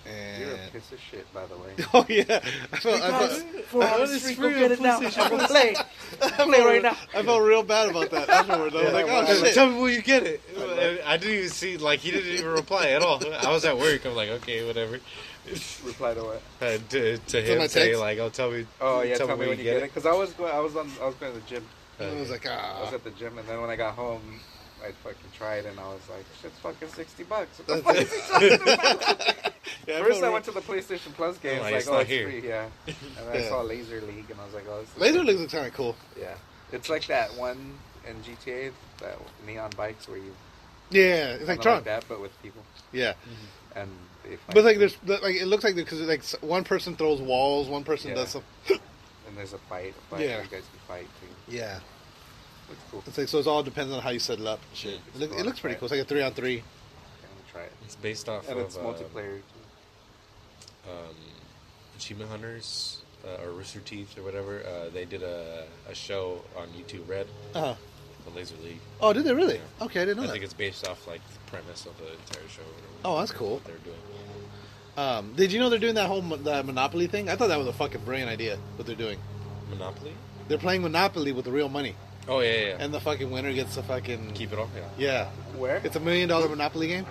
You're And a piece of shit, by the way. oh yeah, I felt For honest, it's go free get on it now. PlayStation I'm gonna play. Play right now. I felt real bad about that afterwards. I was like, oh shit. Tell me when you get it. I didn't even see, like, he didn't even reply at all. I was at work. I'm like, okay, whatever. Reply to what? To him my say, text? like, oh, tell me. Oh yeah, tell me when you get it. Because I was going to the gym. I was like, I was at the gym, and then when I got home, I fucking tried, and I was like, shit's fucking $60. What the fuck is he talking about? Yeah, First, I went to the PlayStation Plus game. Like, It's it's like, oh, not it's here. free, yeah. And then I saw Laser League, and I was like, oh, this is Laser League looks kind of cool. Yeah, it's like that one in GTA, that neon bikes where you Yeah, it's like kinda Tron. like that, but with people, yeah, and they fight. but like there's like it looks like because like one person throws walls, one person Yeah. does some. and there's a fight. Yeah. Yeah, you guys can fight too. Yeah, Looks cool. it's like so it all depends on how you set it up. And shit, it looks pretty cool. It's like a 3-on-3. I'm gonna try it. It's based off And of it's multiplayer too. Achievement Hunters or Rooster Teeth or whatever. They did a show on YouTube Red Uh-huh. on Laser League. Oh, did they really? Yeah. Okay, I didn't know I that. think it's based off like the premise of the entire show. Or whatever. Oh, that's cool. What they're doing. Did you know they're doing that whole that Monopoly thing? I thought that was a fucking brilliant idea. What they're doing, Monopoly. they're playing Monopoly with the real money, Oh yeah. and the fucking winner gets the fucking Keep it all. Yeah. Yeah, Where? it's $1 million Monopoly game.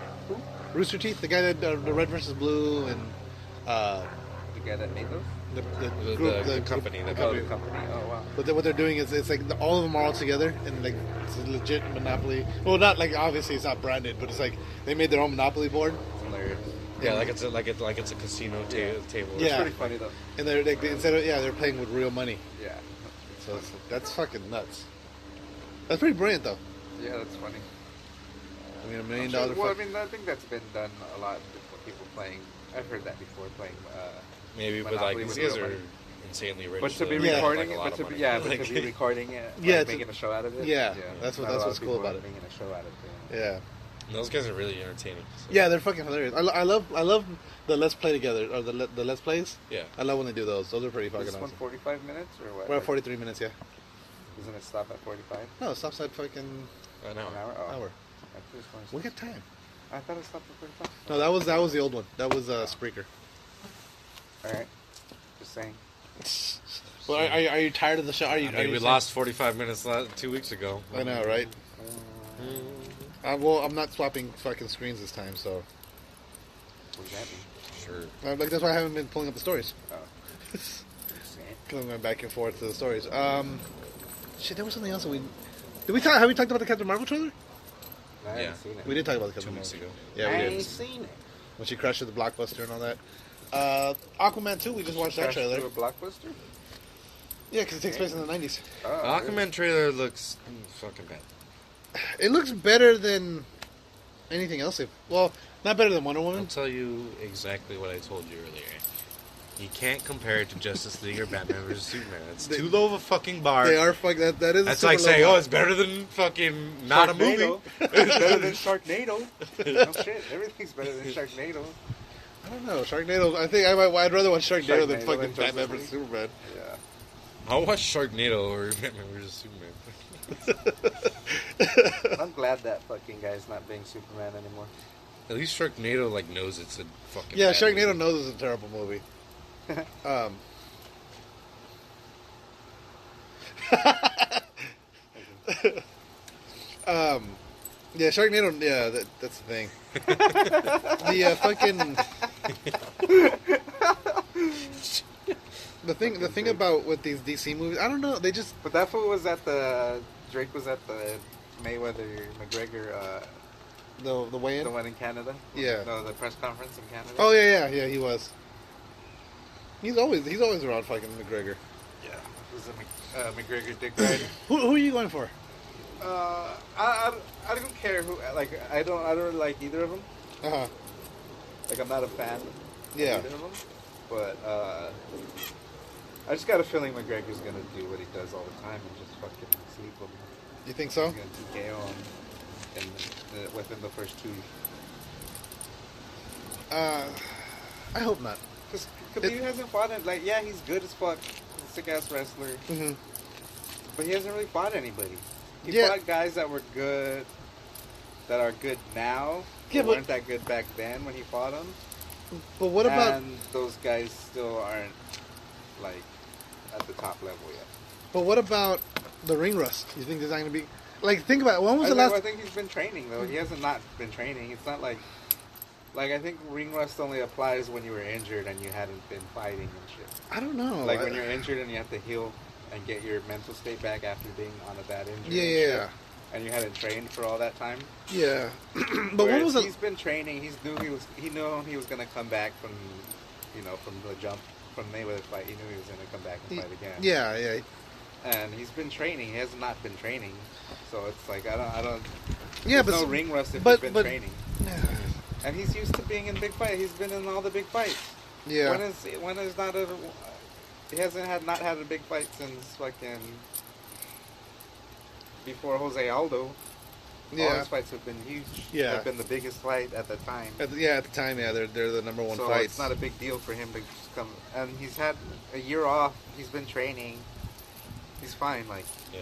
Rooster Teeth, the guy that the Red versus Blue, and The guy that made those? the group, The company. The Oh, company. the company. Oh wow. But what they're doing is it's like all of them are all together and like it's a legit Monopoly. Well, not like obviously it's not branded, but it's like they made their own Monopoly board, It's hilarious. Yeah, like it's a casino table. Yeah. It's pretty funny though. and they're like instead of they're playing with real money. Yeah. So that's fucking nuts. That's pretty brilliant though. Yeah, that's funny. I mean, $1 I'm million. sure- well, I mean, I think that's been done a lot with people playing. I've heard that before, playing. Maybe, but Monopoly like these with guys real are money. insanely rich. But to be so they make, recording like, it, a lot but to of be, money. yeah, but Like, to be recording it, Yeah, like to- making a show out of it. Yeah, that's not a what's lot of cool people about are it. Making a show out of it. Yeah, those guys are really entertaining. So. yeah, they're fucking hilarious. I love the Let's Play together or the Let's Plays. Yeah. I love when they do those. Those are pretty Is fucking this one awesome. 45 minutes or what? We're at 43 minutes. Yeah. Doesn't it stop at 45? No, it stops at fucking I know. An hour? Oh. hour. I just wanted to- We got time. I thought it stopped at 45. No, that was the old one. That was Spreaker. Alright. Just saying. Well, are you tired of the show? We lost 45 minutes 2 weeks ago. I know, right? Well, I'm not swapping fucking screens this time, so. What does that mean? Sure. Like that's why I haven't been pulling up the stories. Oh. Because I'm going back and forth to the stories. Shit, there was something else that we. Have we talked about the Captain Marvel trailer? I haven't seen it. We did talk about the 2 Captain weeks Marvel. ago. Yeah, we I did. ain't seen it. When she crushed the blockbuster and all that. Aquaman 2, we just watched that Crashed trailer. through a blockbuster? Yeah, because it takes place in the 90s. The Oh, Aquaman trailer looks fucking bad. It looks better than anything else. Well, not better than Wonder I'll Woman. tell you exactly what I told you earlier. You can't compare it to Justice League or Batman vs Superman. It's too low of a fucking bar. They are fuck that. That is. That's a like super low saying, bar. oh, it's better than fucking not a movie. Sharknado. It's better than Sharknado. No shit, everything's better than Sharknado. I don't know. Sharknado. I think I'd rather watch Sharknado than Sharknado fucking than Batman Justice vs Superman. Yeah. I'll watch Sharknado or Batman vs Superman. I'm glad that fucking guy's not being Superman anymore. At least Sharknado knows it's a fucking Yeah, bad Sharknado movie. knows it's a terrible movie. Yeah, Sharknado. Yeah, that's the thing. The fucking the thing about with these DC movies, I don't know. They just But that fool was at the Drake was at the Mayweather McGregor the way in. the one in Canada. Yeah. No, the press conference in Canada. Oh yeah, he was. He's always around fucking McGregor. Yeah. It was a McGregor dick rider. Who are you going for? I don't care who. Like I don't really like either of them. Uh huh. Like I'm not a fan. Yeah. Of either of them. But I just got a feeling McGregor's gonna do what he does all the time and just fucking sleep him. You think so? He's gonna TKO him within the first two. I hope not. Because Khabib hasn't fought it. Like, yeah, he's good as fuck. He's a sick ass wrestler. Mm-hmm. But he hasn't really fought anybody. He Yeah. fought guys that were good, that are good now. Yeah, But weren't that good back then when he fought them. But what about? And those guys still aren't like at the top level yet. But what about the ring rust? You think there's not going to be like? Think about it. When was the I last? think he's been training though. He hasn't not been training. It's not like I think ring rust only applies when you were injured and you hadn't been fighting and shit. I don't know. Like when you're injured and you have to heal and get your mental state back after being on a bad injury. and Yeah. shit, and you hadn't trained for all that time. Yeah. But Whereas when was the? he's been training. He knew he was gonna come back from the jump from Mayweather fight. He knew he was gonna come back and fight again. Yeah. And he's been training. He has not been training. So it's like I don't. Yeah, there's but no ring rust if but- he's been but- training. And he's used to being in big fights. He's been in all the big fights. Yeah. When is not a? He hasn't not had a big fight since fucking before Jose Aldo. All Yeah. his fights have been huge. Yeah. Have been the biggest fight at the time. At the time, yeah, they're the number one So fights. it's not a big deal for him to just come. And he's had a year off. He's been training. He's fine. Like Yeah.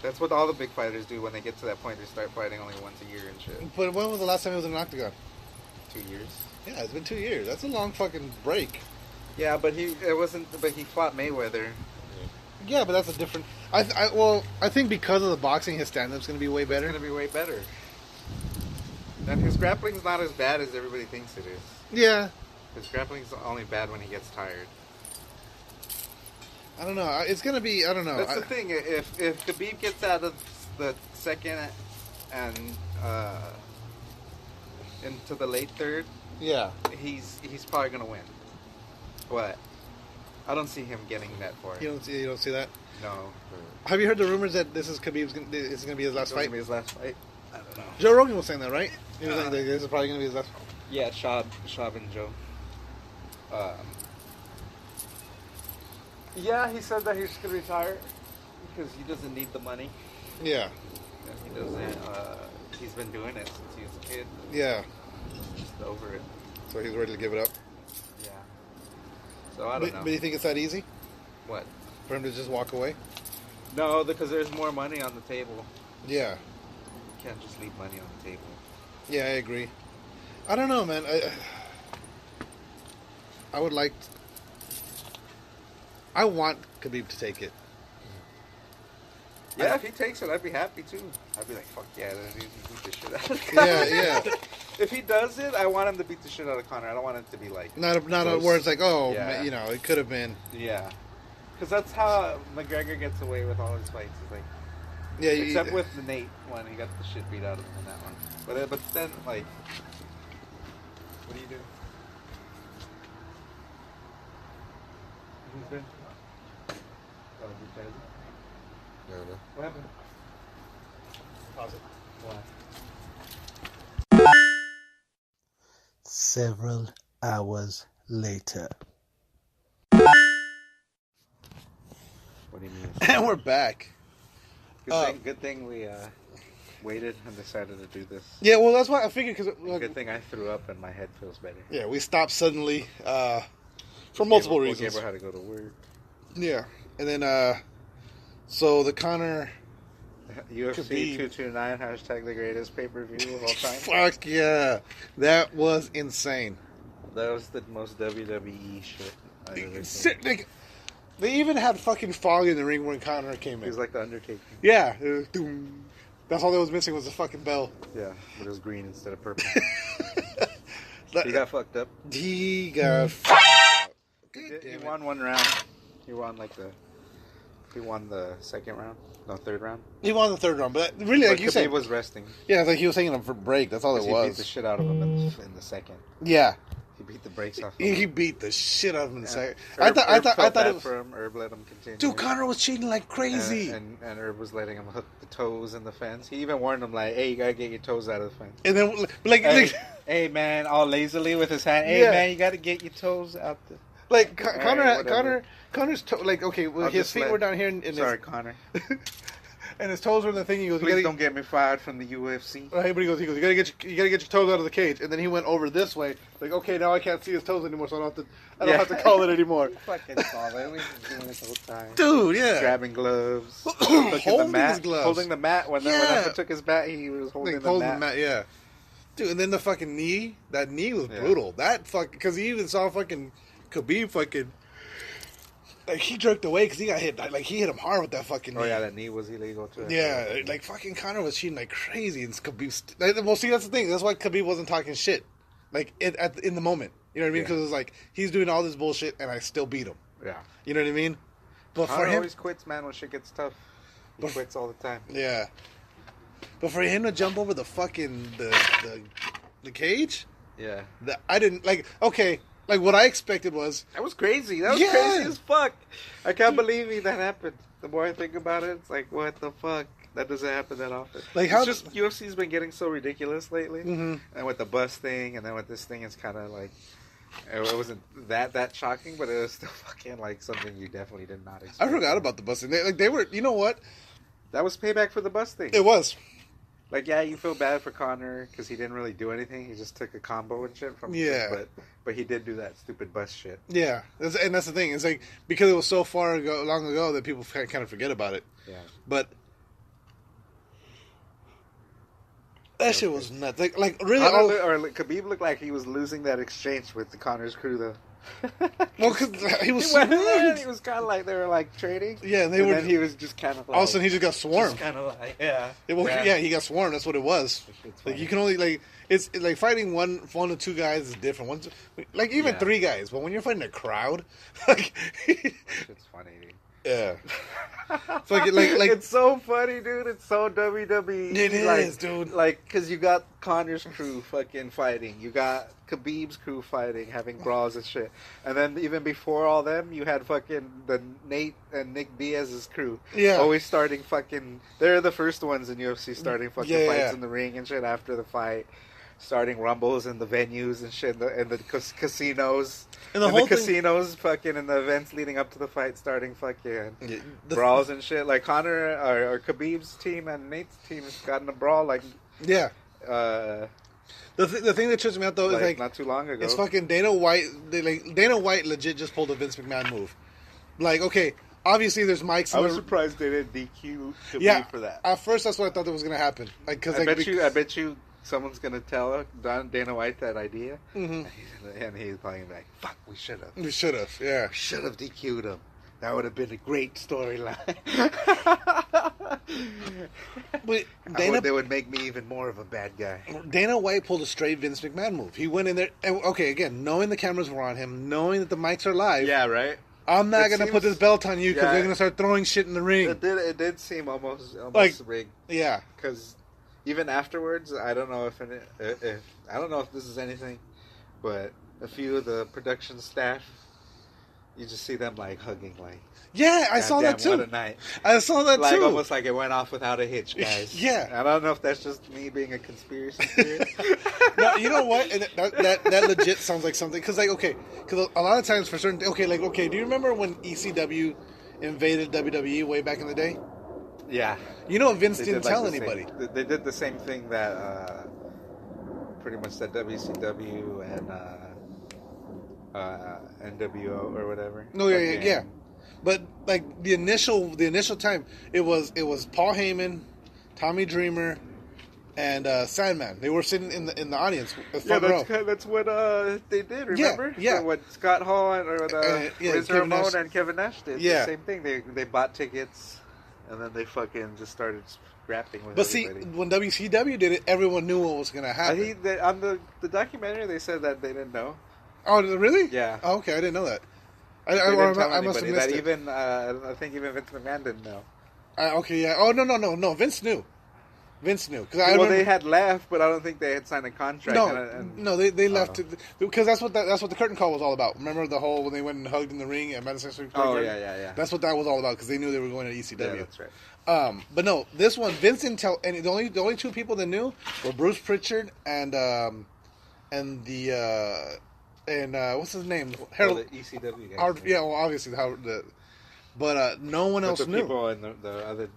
that's what all the big fighters do when they get to that point. They start fighting only once a year and shit. But when was the last time he was in an octagon? 2 years. Yeah, it's been 2 years. That's a long fucking break. Yeah, but he fought Mayweather. Yeah, but that's a different. I think because of the boxing, his stand-up's going to be way It's better. gonna be way better. And his grappling's not as bad as everybody thinks it is. Yeah, His grappling's only bad when he gets tired. I don't know. It's going to be. I don't know. That's the thing. If Khabib gets out of the second and into the late third, Yeah. he's probably gonna win. But I don't see him getting that far. You don't see that. No. Have you heard the rumors that this is Khabib's? This is going to be his last It's gonna fight? be his last fight. I don't know. Joe Rogan was saying that, right? He was saying that this is probably going to be his last. Yeah, Shab and Joe. Yeah, he said that he's gonna retire because he doesn't need the money. Yeah. And he doesn't. He's been doing it since he was a kid. Yeah. Just over it. So he's ready to give it up. Yeah. So I don't know. But you think it's that easy What? for him to just walk away? No, because there's more money on the table. Yeah. You can't just leave money on the table. Yeah, I agree. I don't know, man. I would like. I want Khabib to take it. Yeah, if he takes it, I'd be happy too. I'd be like, fuck yeah, then he beat the shit out of Yeah, yeah. If he does it, I want him to beat the shit out of Conor. I don't want it to be like Not a close. where it's like, oh, Yeah. you know, it could have been. Yeah, because that's how McGregor gets away with all his fights. It's like, Yeah, except with the Nate one, he got the shit beat out of him in that one. But then like, what are you doing? Who's been? Oh, you guys. No, no. What happened? Pause it. Why? Several hours later. What do you mean? And we're back. Good thing we waited and decided to do this. Yeah, well, that's why I figured because Good thing I threw up and my head feels better. yeah, we stopped suddenly for multiple reasons. Gabriel had to go to work. Yeah, and then so the Conor UFC Khabib. 229 hashtag the greatest pay-per-view of all time. fuck yeah, that was insane. That was the most WWE shit I've ever seen. Like, they even had fucking fog in the ring when Conor came He in. was like the Undertaker. Yeah, it was doom. That's all that was missing was the fucking bell. Yeah, but it was green instead of purple. He He got fucked up. He got fucked up. He Good damn it. won one round. He won He won the second round. No, third round. He won the third round, but really, like But you said, Khabib was resting. yeah, it's like he was taking him for break. That's all it He beat the was. shit out of him in the second. Yeah, He beat the brakes off. he beat the shit out of him in the second. Herb I thought felt it bad was. for him. Herb let him continue. Dude, Conor was cheating like crazy. And Herb was letting him hook the toes in the fence. He even warned him like, "Hey, you gotta get your toes out of the fence." And then, like, Hey man, all lazily with his hand. Hey Yeah. man, you gotta get your toes out the. like All right, whatever. Connor's like, okay, well, I'll his just feet let- were down here, and Sorry, Connor. and his toes were in the thing. He goes, Please don't get me fired from the UFC. Right, but he goes, you gotta get your toes out of the cage, and then he went over this way, like, okay, now I can't see his toes anymore, so I don't have to call it anymore. Fucking saw that. We've been doing this the whole time. Dude, yeah, Grabbing gloves, holding the Holding mat, his gloves. holding the mat. When Yeah. Effa took his bat, he was holding like, the holding mat. the mat, yeah. Dude, and then the fucking knee, that knee was Yeah. brutal. That because he even saw fucking Khabib fucking. Like, he jerked away because he got hit. Like, he hit him hard with that fucking knee. Oh yeah, that knee was illegal too. Yeah, like, fucking Conor was cheating like crazy. And Khabib... well, see, that's the thing. That's why Khabib wasn't talking shit. Like, in the moment. You know what I mean? Yeah. Because it's like, he's doing all this bullshit, and I still beat him. Yeah. You know what I mean? But for Conor him... always quits, man, when shit gets tough. He But- quits all the time. Yeah. But for him to jump over the fucking... The cage... Yeah. I didn't... Like, okay... Like, what I expected was... That was crazy. That was Yeah. crazy as fuck. I can't believe that happened. The more I think about it, it's like, what the fuck? That doesn't happen that often. Like, It's how- just UFC's been getting so ridiculous lately, Mhm. and with the bus thing, and then with this thing, it's kind of like it wasn't that shocking, but it was still fucking like something you definitely did not expect. I forgot about the busting. They were... You know what? That was payback for the bus thing. It was. Like, yeah, you feel bad for Conor because he didn't really do anything. He just took a combo and shit from. Yeah. But he did do that stupid bus shit. Yeah. And that's the thing. It's like, because it was so long ago that people kind of forget about it. Yeah. But... That shit was nuts. Like really... Khabib looked like he was losing that exchange with the Conor's crew, though. Well, because he was He went in, swarmed. he was kind of like they were like trading. Yeah, and they and were... then he was just kind of like all of a sudden, he just got swarmed. kind of like yeah. Yeah, he got swarmed. That's what it was. It's Like, funny. you can only, like... It's like fighting one or two guys is different. Like, even Yeah. three guys. But when you're fighting a crowd... Like... It's funny, dude. Yeah. Fucking, like... It's so funny, dude. It's so WWE. It like, is, dude. Like, because you got Connor's crew fucking fighting. You got Khabib's crew fighting, having brawls and shit. And then even before all them, you had fucking the Nate and Nick Diaz's crew. Yeah. Always starting fucking... They're the first ones in UFC starting fucking Yeah, fights yeah. in the ring and shit after the fight. Starting rumbles in the venues and shit, in the casinos. And the in whole the thing- casinos, fucking, in the events leading up to the fight, starting fucking Yeah, brawls and shit. Like Conor or Khabib's team and Nate's team has gotten a brawl like Yeah. uh The thing that trips me out, though, is, like... not too long ago. It's fucking Dana White. Dana White legit just pulled a Vince McMahon move. Like, okay, obviously there's mics. I in was the- surprised they didn't DQ Khabib yeah, for that. At first, that's what I thought that was gonna happen. Like, because I bet you someone's gonna tell Dana White that idea, Mhm. and he's probably gonna be like, "Fuck, we should have. we should have. Yeah. Should have DQ'd him." That would have been a great storyline. But They would make me even more of a bad guy. Dana White pulled a straight Vince McMahon move. He went in there, and, okay, again, knowing the cameras were on him, knowing that the mics are live. Yeah, right. I'm not going to put this belt on you because they're going to start throwing shit in the ring. It did seem almost Like, rigged. Yeah. Because even afterwards, I don't know if this is anything, but a few of the production staff, you just see them like hugging, like. Yeah, I saw that too. What a night. I saw that like, too. Almost like it went off without a hitch, guys. Yeah. I don't know if that's just me being a conspiracy theorist. No, you know what? And that legit sounds like something. Because, like, okay, because a lot of times for certain... Okay, do you remember when ECW invaded WWE way back in the day? Yeah. You know, Vince They didn't did, like, tell the anybody. They did the same thing that pretty much that WCW and NWO or whatever. No, yeah. But like the initial time, it was Paul Heyman, Tommy Dreamer, and Sandman. They were sitting in the audience, front row. That's what they did. Remember? Yeah. So what Scott Hall and Riz Kevin Ramon Nash. and Kevin Nash did. Yeah. The same thing. They bought tickets, and then they fucking just started rapping with But everybody. see, when WCW did it, everyone knew what was going to happen. On the documentary, they said that they didn't know. Oh, really? Yeah. Oh, okay, I didn't know that. They didn't tell I must have anybody. missed That it. even I think even Vince McMahon didn't know. Okay, yeah. Oh, no. Vince knew. Because They had left, but I don't think they had signed a contract. They left because that's what the curtain call was all about. Remember the whole when they went and hugged in the ring at Madison Square Garden? Oh yeah. That's what that was all about because they knew they were going to ECW. Yeah, that's right. But no, this one Vince didn't tell. And the only two people that knew were Bruce Pritchard and what's his name? Harold. The ECW guys. Yeah, well, obviously but no one else the knew. People and the other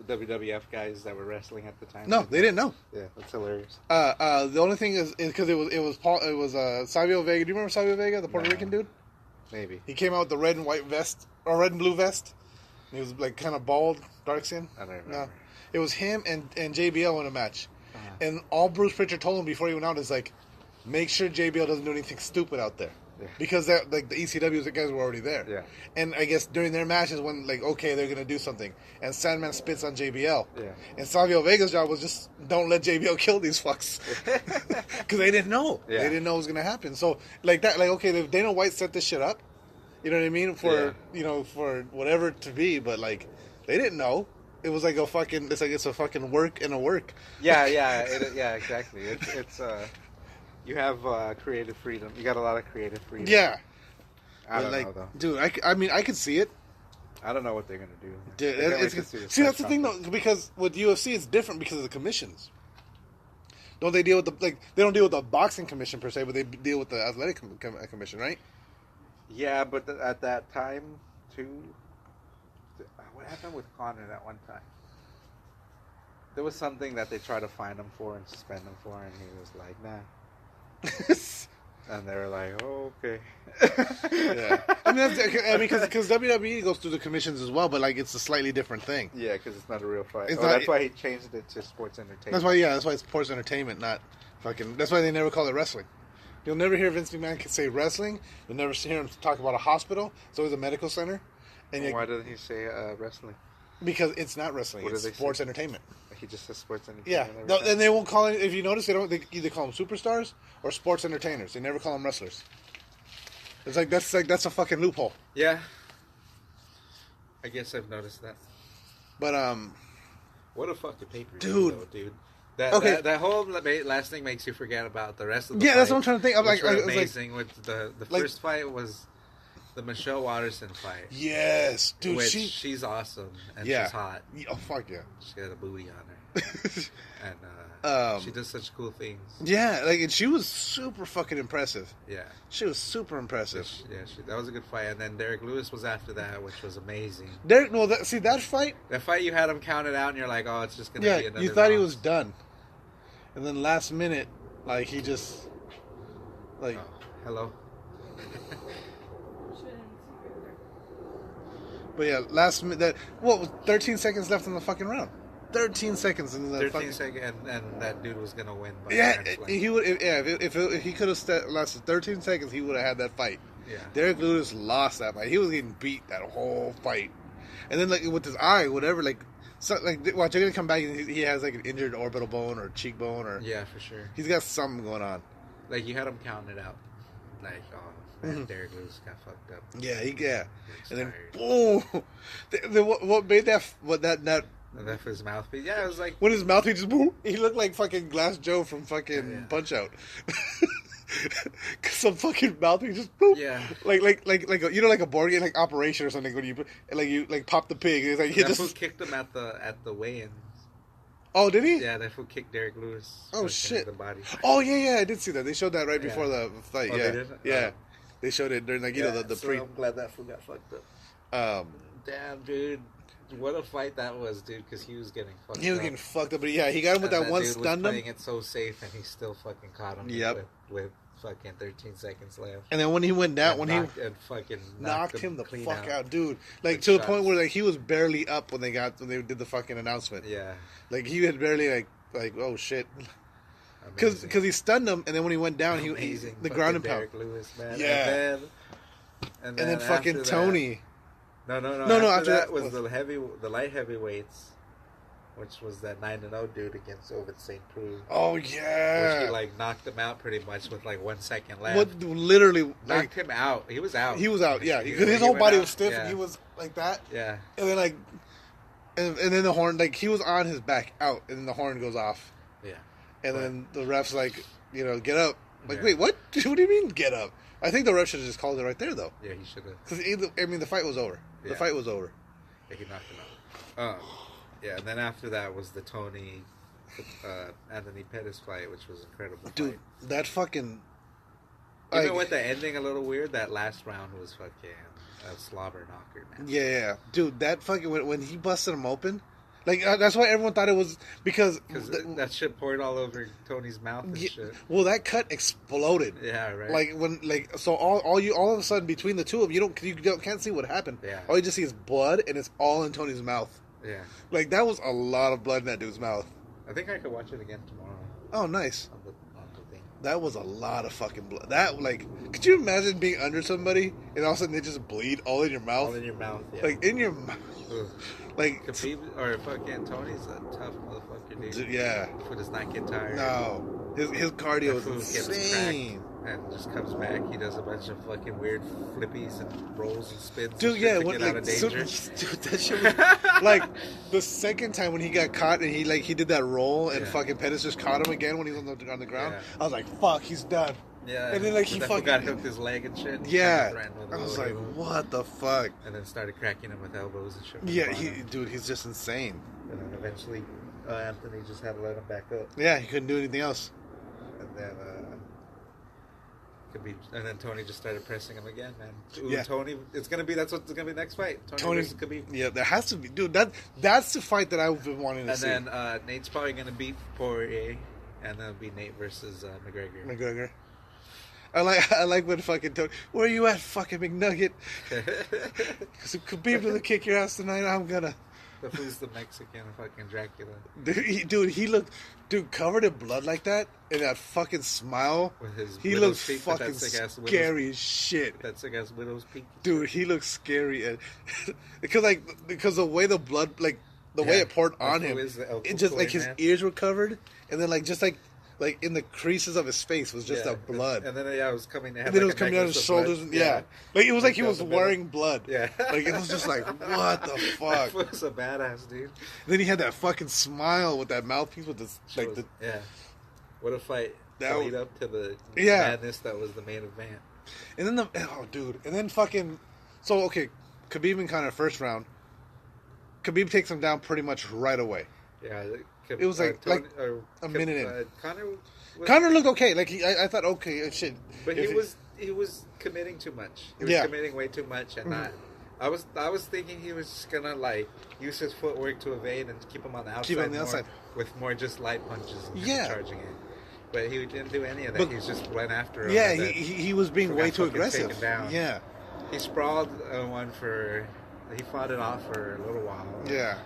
WWF guys that were wrestling at the time. No, they didn't know. Yeah, that's hilarious. The only thing is because it was Savio Vega. Do you remember Savio Vega, the Puerto Rican dude? Maybe. He came out with the red and white vest or red and blue vest. He was like kind of bald, dark skin. I don't remember. No, it was him and JBL in a match, and all Bruce Pritchard told him before he went out is like, make sure JBL doesn't do anything stupid out there. Yeah. Because the ECW guys were already there. Yeah. And I guess during their matches when they're going to do something. And Sandman spits on JBL. Yeah. And Savio Vega's job was just don't let JBL kill these fucks. Because they didn't know. Yeah. They didn't know it was going to happen. So if Dana White set this shit up, you know what I mean? For whatever to be, but like they didn't know. It was like it's a fucking work and a work. Yeah, exactly. It's you have creative freedom. You got a lot of creative freedom. Yeah. I don't know, though. Dude, I could see it. I don't know what they're going to do. Dude, see, that's the thing, though, because with UFC, it's different because of the commissions. Don't they deal with they don't deal with the boxing commission, per se, but they deal with the athletic commission, right? Yeah, but at that time, too, what happened with Conor that one time? There was something that they tried to fine him for and suspend him for, and he was like, nah. And they were like, "Oh, okay." Yeah, because WWE goes through the commissions as well, but like it's a slightly different thing. Yeah, because it's not a real fight. That's why he changed it to sports entertainment. That's why it's sports entertainment, not fucking. That's why they never call it wrestling. You'll never hear Vince McMahon say wrestling. You'll never hear him talk about a hospital. It's always a medical center. And why doesn't he say wrestling? Because it's not wrestling. It's sports entertainment. He just says sports entertainment. Yeah, no, and they won't call it. If you notice, they either call them superstars or sports entertainers. They never call them wrestlers. It's like that's a fucking loophole. Yeah, I guess I've noticed that. But what a fucking paper, dude. That whole last thing makes you forget about the rest of the fight, that's what I'm trying to think. I'm amazing. With the first fight was the Michelle Waterson fight. Yes, dude. Which she's awesome and she's hot. Oh fuck yeah. She got a booty on her, and she does such cool things. Yeah, and she was super fucking impressive. Yeah, she was super impressive. That was a good fight. And then Derek Lewis was after that, which was amazing. That fight. That fight, you had him counted out, and you're like, oh, it's just gonna be another. You thought he was done, and then last minute, he just hello. But yeah, last minute. 13 seconds left in the fucking round. 13 seconds in the 13 seconds, and that dude was gonna win. He would. If he could have lasted 13 seconds, he would have had that fight. Yeah. Derek Lewis lost that fight. He was getting beat that whole fight. And then, like, with his eye, whatever, like, so, like, watch, they're going to come back and he has, like, an injured orbital bone or cheekbone or... Yeah, for sure. He's got something going on. Like, you had him counting it out. Like, oh, man, Derek Lewis got fucked up. Yeah, and then, tired. boom! What made that... And that's his mouthpiece. Yeah, it was like... When his mouthpiece just boom, he looked like fucking Glass Joe from fucking Punch Out. Some fucking mouthpiece just boom. Yeah. Like you know, like a board game, like Operation or something, when you pop the pig. It's like he That fool just kicked him at the weigh-in. Oh, did he? Yeah, that fool kicked Derek Lewis. Oh in shit. The body. Oh yeah, I did see that. They showed that right before the fight. Oh, yeah, they did? yeah. Oh. They showed it during the pre. I'm glad that fool got fucked up. Damn, dude. What a fight that was, dude, because he was getting fucked up. He was getting fucked up, but yeah, he got him with that one dude stun was him. playing it so safe, and he still fucking caught him. Yep. With fucking 13 seconds left. And then when he went down, and fucking knocked him the clean fuck out, dude. Like, to the point where, like, he was barely up when they did the fucking announcement. Yeah. Like, he had barely, like oh shit. Because he stunned him, and then when he went down, he the ground and pound. Derek Lewis, man. Yeah. And then fucking Tony. No. After that was the light heavyweights, which was that 9-0 dude against Ovid St. Preux. Oh Which yeah. he like knocked him out pretty much with like 1 second left. What literally Knocked him out. He was out. He was out. Yeah, He- because his he whole went body out, was stiff, yeah. and he was like that. Yeah. And then and then the horn, like he was on his back out, and then the horn goes off. Yeah. And then the ref's like, get up. Like, Yeah. wait, what? What do you mean, get up? I think the ref should have just called it right there, though. Yeah, he should have. Because, the fight was over. The Yeah. fight was over. Yeah, he knocked him out. Yeah, and then after that was the Tony Anthony Pettis fight, which was incredible. Dude, fight. that fucking... Even with the ending a little weird, that last round was fucking a slobber knocker, man. Yeah. Dude, that fucking... When he busted him open... Like, that's why everyone thought it was... Because... that shit poured all over Tony's mouth and shit. Well, that cut exploded. Yeah, right. So all of a sudden between the two of them, you can't see what happened. Yeah. All you just see is blood, and it's all in Tony's mouth. Yeah. Like, that was a lot of blood in that dude's mouth. I think I could watch it again tomorrow. Oh, nice. On the thing. That was a lot of fucking blood. That, like, could you imagine being under somebody and all of a sudden they just bleed all in your mouth? All in your mouth, yeah. Like, in your mouth. Ugh. Like, Khabib, or fucking Tony's a tough motherfucker, dude. yeah. Foot does not get tired. No. His cardio That is fool gets insane. cracked and just comes back. He does a bunch of fucking weird flippies and rolls and spins. Dude, and yeah, shit to when, get out like, of danger. dude, that shit was, like, the second time when he got caught and he did that roll and Yeah. fucking Pettis just caught him again when he was on the ground, Yeah. I was like, fuck, he's done. Yeah, And then, like, he that fucking... got hooked his leg and shit. And Yeah. ran with I a was low like, heel. what the fuck? And then started cracking him with elbows and shit. from Yeah, the bottom. he's just insane. And then eventually, Anthony just had to let him back up. Yeah, he couldn't do anything else. And then, and then Tony just started pressing him again, man. Ooh, Yeah. Tony, that's what's gonna be the next fight. Tony versus Khabib. Yeah, there has to be, dude. That's the fight that I've been wanting to And see. then Nate's probably gonna beat Poirier, and then it'll be Nate versus McGregor. I like when fucking Tony. Where you at, fucking McNugget? Because if Khabib doesn't kick your ass tonight, I'm gonna. Who's the Mexican fucking Dracula? He looked, covered in blood like that, and that fucking smile. With his He widow's looks peak, fucking that sick-ass scary as shit. That sick ass widow's peak. Dude, he looks scary, and because the way the blood, like the way Yeah. it poured That on fool him, is the El it just like Cucuy, his man. ears were covered, and then like in the creases of his face was just a blood. And then it was coming. And then it was coming down his shoulders. Yeah. Like, it was like he down was the middle. wearing blood. Yeah. Like, it was just like, what the fuck? That was a badass, dude. Then he had that fucking smile with that mouthpiece with this, like, the... Yeah. What a fight. That To lead was- up to the Yeah. madness that was the main event. And then and then fucking... So, okay, Khabib and Conor first round. Khabib takes him down pretty much right away. Yeah. It was like a minute in. Conor looked okay. Like, I thought, okay, shit. But If he was committing too much. He was Yeah. committing way too much, and not. I was thinking he was just gonna like use his footwork to evade and keep him on the outside. Keep him on the more, outside. with more just light punches. And Yeah. charging in. But he didn't do any of that. But- He just went after him. Yeah, and then he was being got way too fucking aggressive. taken down. Yeah. He sprawled one for. He fought it off for a little while. Yeah.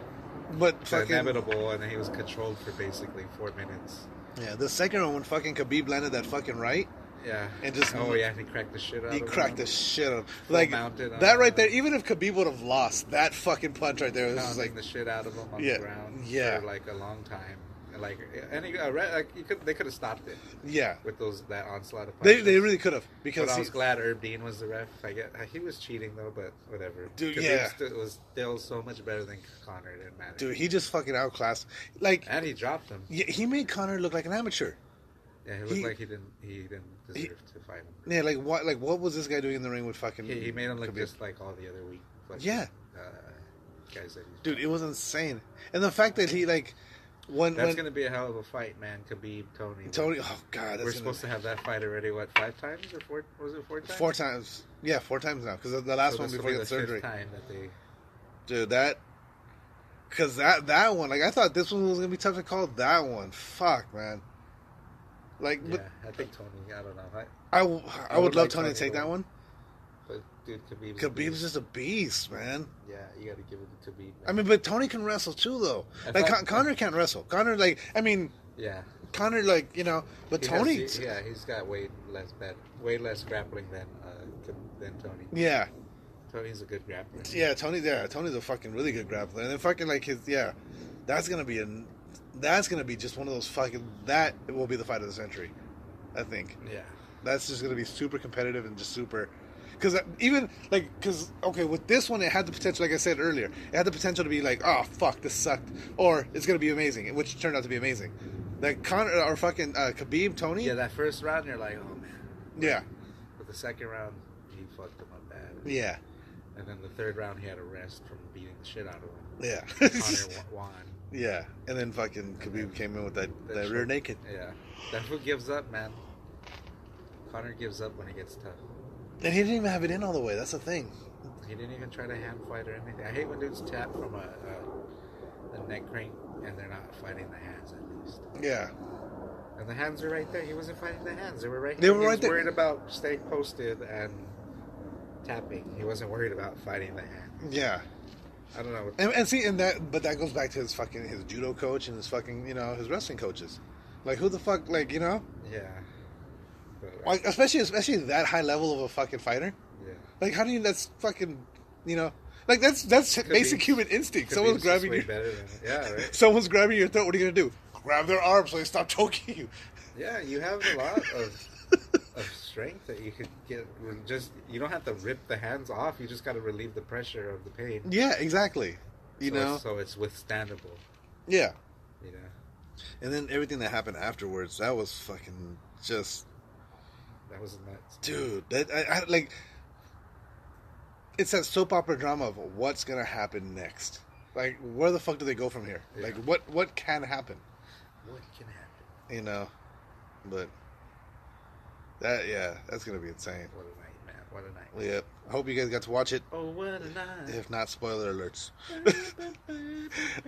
But It's fucking... inevitable, and then he was controlled for basically 4 minutes. Yeah, the second one when fucking Khabib landed that fucking right, Yeah. And just He cracked the shit out. He of cracked him. the shit out of him. Like mounted that on right there. Even if Khabib would have lost, that fucking punch right there was just Pounding like the shit out of him on Yeah, the ground yeah. for like a long time. Like, and they could have stopped it yeah. with that onslaught of They punches. really could have because But I was glad Herb Dean was the ref. He was cheating though, but whatever. Dude, Khabib yeah. was still so much better than Conor. It didn't matter. dude, he just fucking outclassed. Like And he dropped him. yeah, he made Conor look like an amateur. Yeah, he looked like he didn't deserve to fight him. Yeah, like what was this guy doing in the ring with fucking? He made him look Khabib? just like all the other weak. Fucking, Yeah. Guys that he's Dude, it was insane, and the fact that he like when gonna be a hell of a fight, man. Khabib, Tony. Oh god, that's We're supposed to have that fight already. What, 5 times or 4? Was it 4 times? 4 times. Yeah, 4 times now because the last So one this before will he be got the 5th surgery. time that they. Dude, because that one, like I thought this one was gonna be tough to call. That one, fuck, man. Like, Yeah, I think Tony. I don't know. I would love like Tony to Tony take that one. But dude, Khabib's Khabib's just a beast, man. Yeah, you got to give it to Khabib. Man. I mean, but Tony can wrestle too, though. I Like thought- Conor can't wrestle. Conor, like, I mean, yeah, Conor, like, you know, but Tony, he's got way less grappling than Tony. yeah, Tony's a good grappler. yeah, Tony's a fucking really good grappler, and then fucking like that's gonna be just one of those fucking that will be the fight of the century, I think. Yeah. That's just gonna be super competitive and just super. Because okay, with this one, it had the potential, like I said earlier, it had the potential to be like, oh fuck, this sucked, or it's gonna be amazing, which turned out to be amazing. Like Conor or fucking Khabib, Tony. Yeah, that first round, you're like, oh man. Yeah. But the second round, he fucked him up bad. Yeah. And then the third round, he had a rest from beating the shit out of him. Yeah. Conor won. Yeah. And then fucking Khabib came in with that rear naked. Yeah. That's who gives up, man. Conor gives up when it gets tough. And he didn't even have it in all the way. That's the thing. He didn't even try to hand fight or anything. I hate when dudes tap from a neck crank and they're not fighting the hands at least. Yeah. And the hands are right there. He wasn't fighting the hands. They were right here. They were He right was there. worried about staying posted and tapping. He wasn't worried about fighting the hands. Yeah. I don't know. And see, but that goes back to his judo coach and his fucking, his wrestling coaches. Like, who the fuck, like, Yeah. But, like, especially that high level of a fucking fighter. yeah. Like, how do you? That's fucking, like that's basic human instinct. Someone's grabbing way you. better than yeah, right. Someone's grabbing your throat. What are you gonna do? Grab their arm so they stop choking you. Yeah, you have a lot of strength that you could get. You don't have to rip the hands off. You just got to relieve the pressure of the pain. Yeah, exactly. So it's withstandable. Yeah. You know. And then everything that happened afterwards, that was fucking just, That was nuts. dude. That I like. It's that soap opera drama of what's gonna happen next. Like, where the fuck do they go from here? Yeah. Like, what can happen? What can happen? But that's gonna be insane. What a night, man. What a night. Yep. I hope you guys got to watch it. Oh, what a night. If not, spoiler alerts. I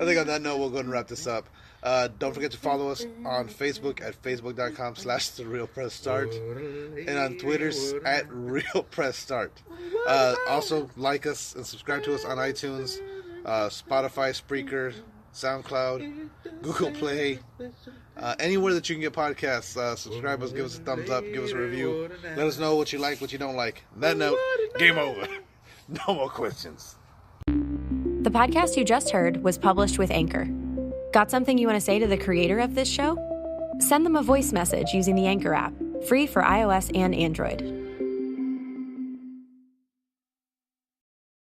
think on that note, we'll go ahead and wrap this up. Don't forget to follow us on Facebook at facebook.com/TheRealPressStart and on Twitter's at RealPressStart. Also, like us and subscribe to us on iTunes, Spotify, Spreaker, SoundCloud, Google Play, anywhere that you can get podcasts. Subscribe us, give us a thumbs up, give us a review. Let us know what you like, what you don't like. On that note, game over. No more questions. The podcast you just heard was published with Anchor. Got something you want to say to the creator of this show? Send them a voice message using the Anchor app, free for iOS and Android.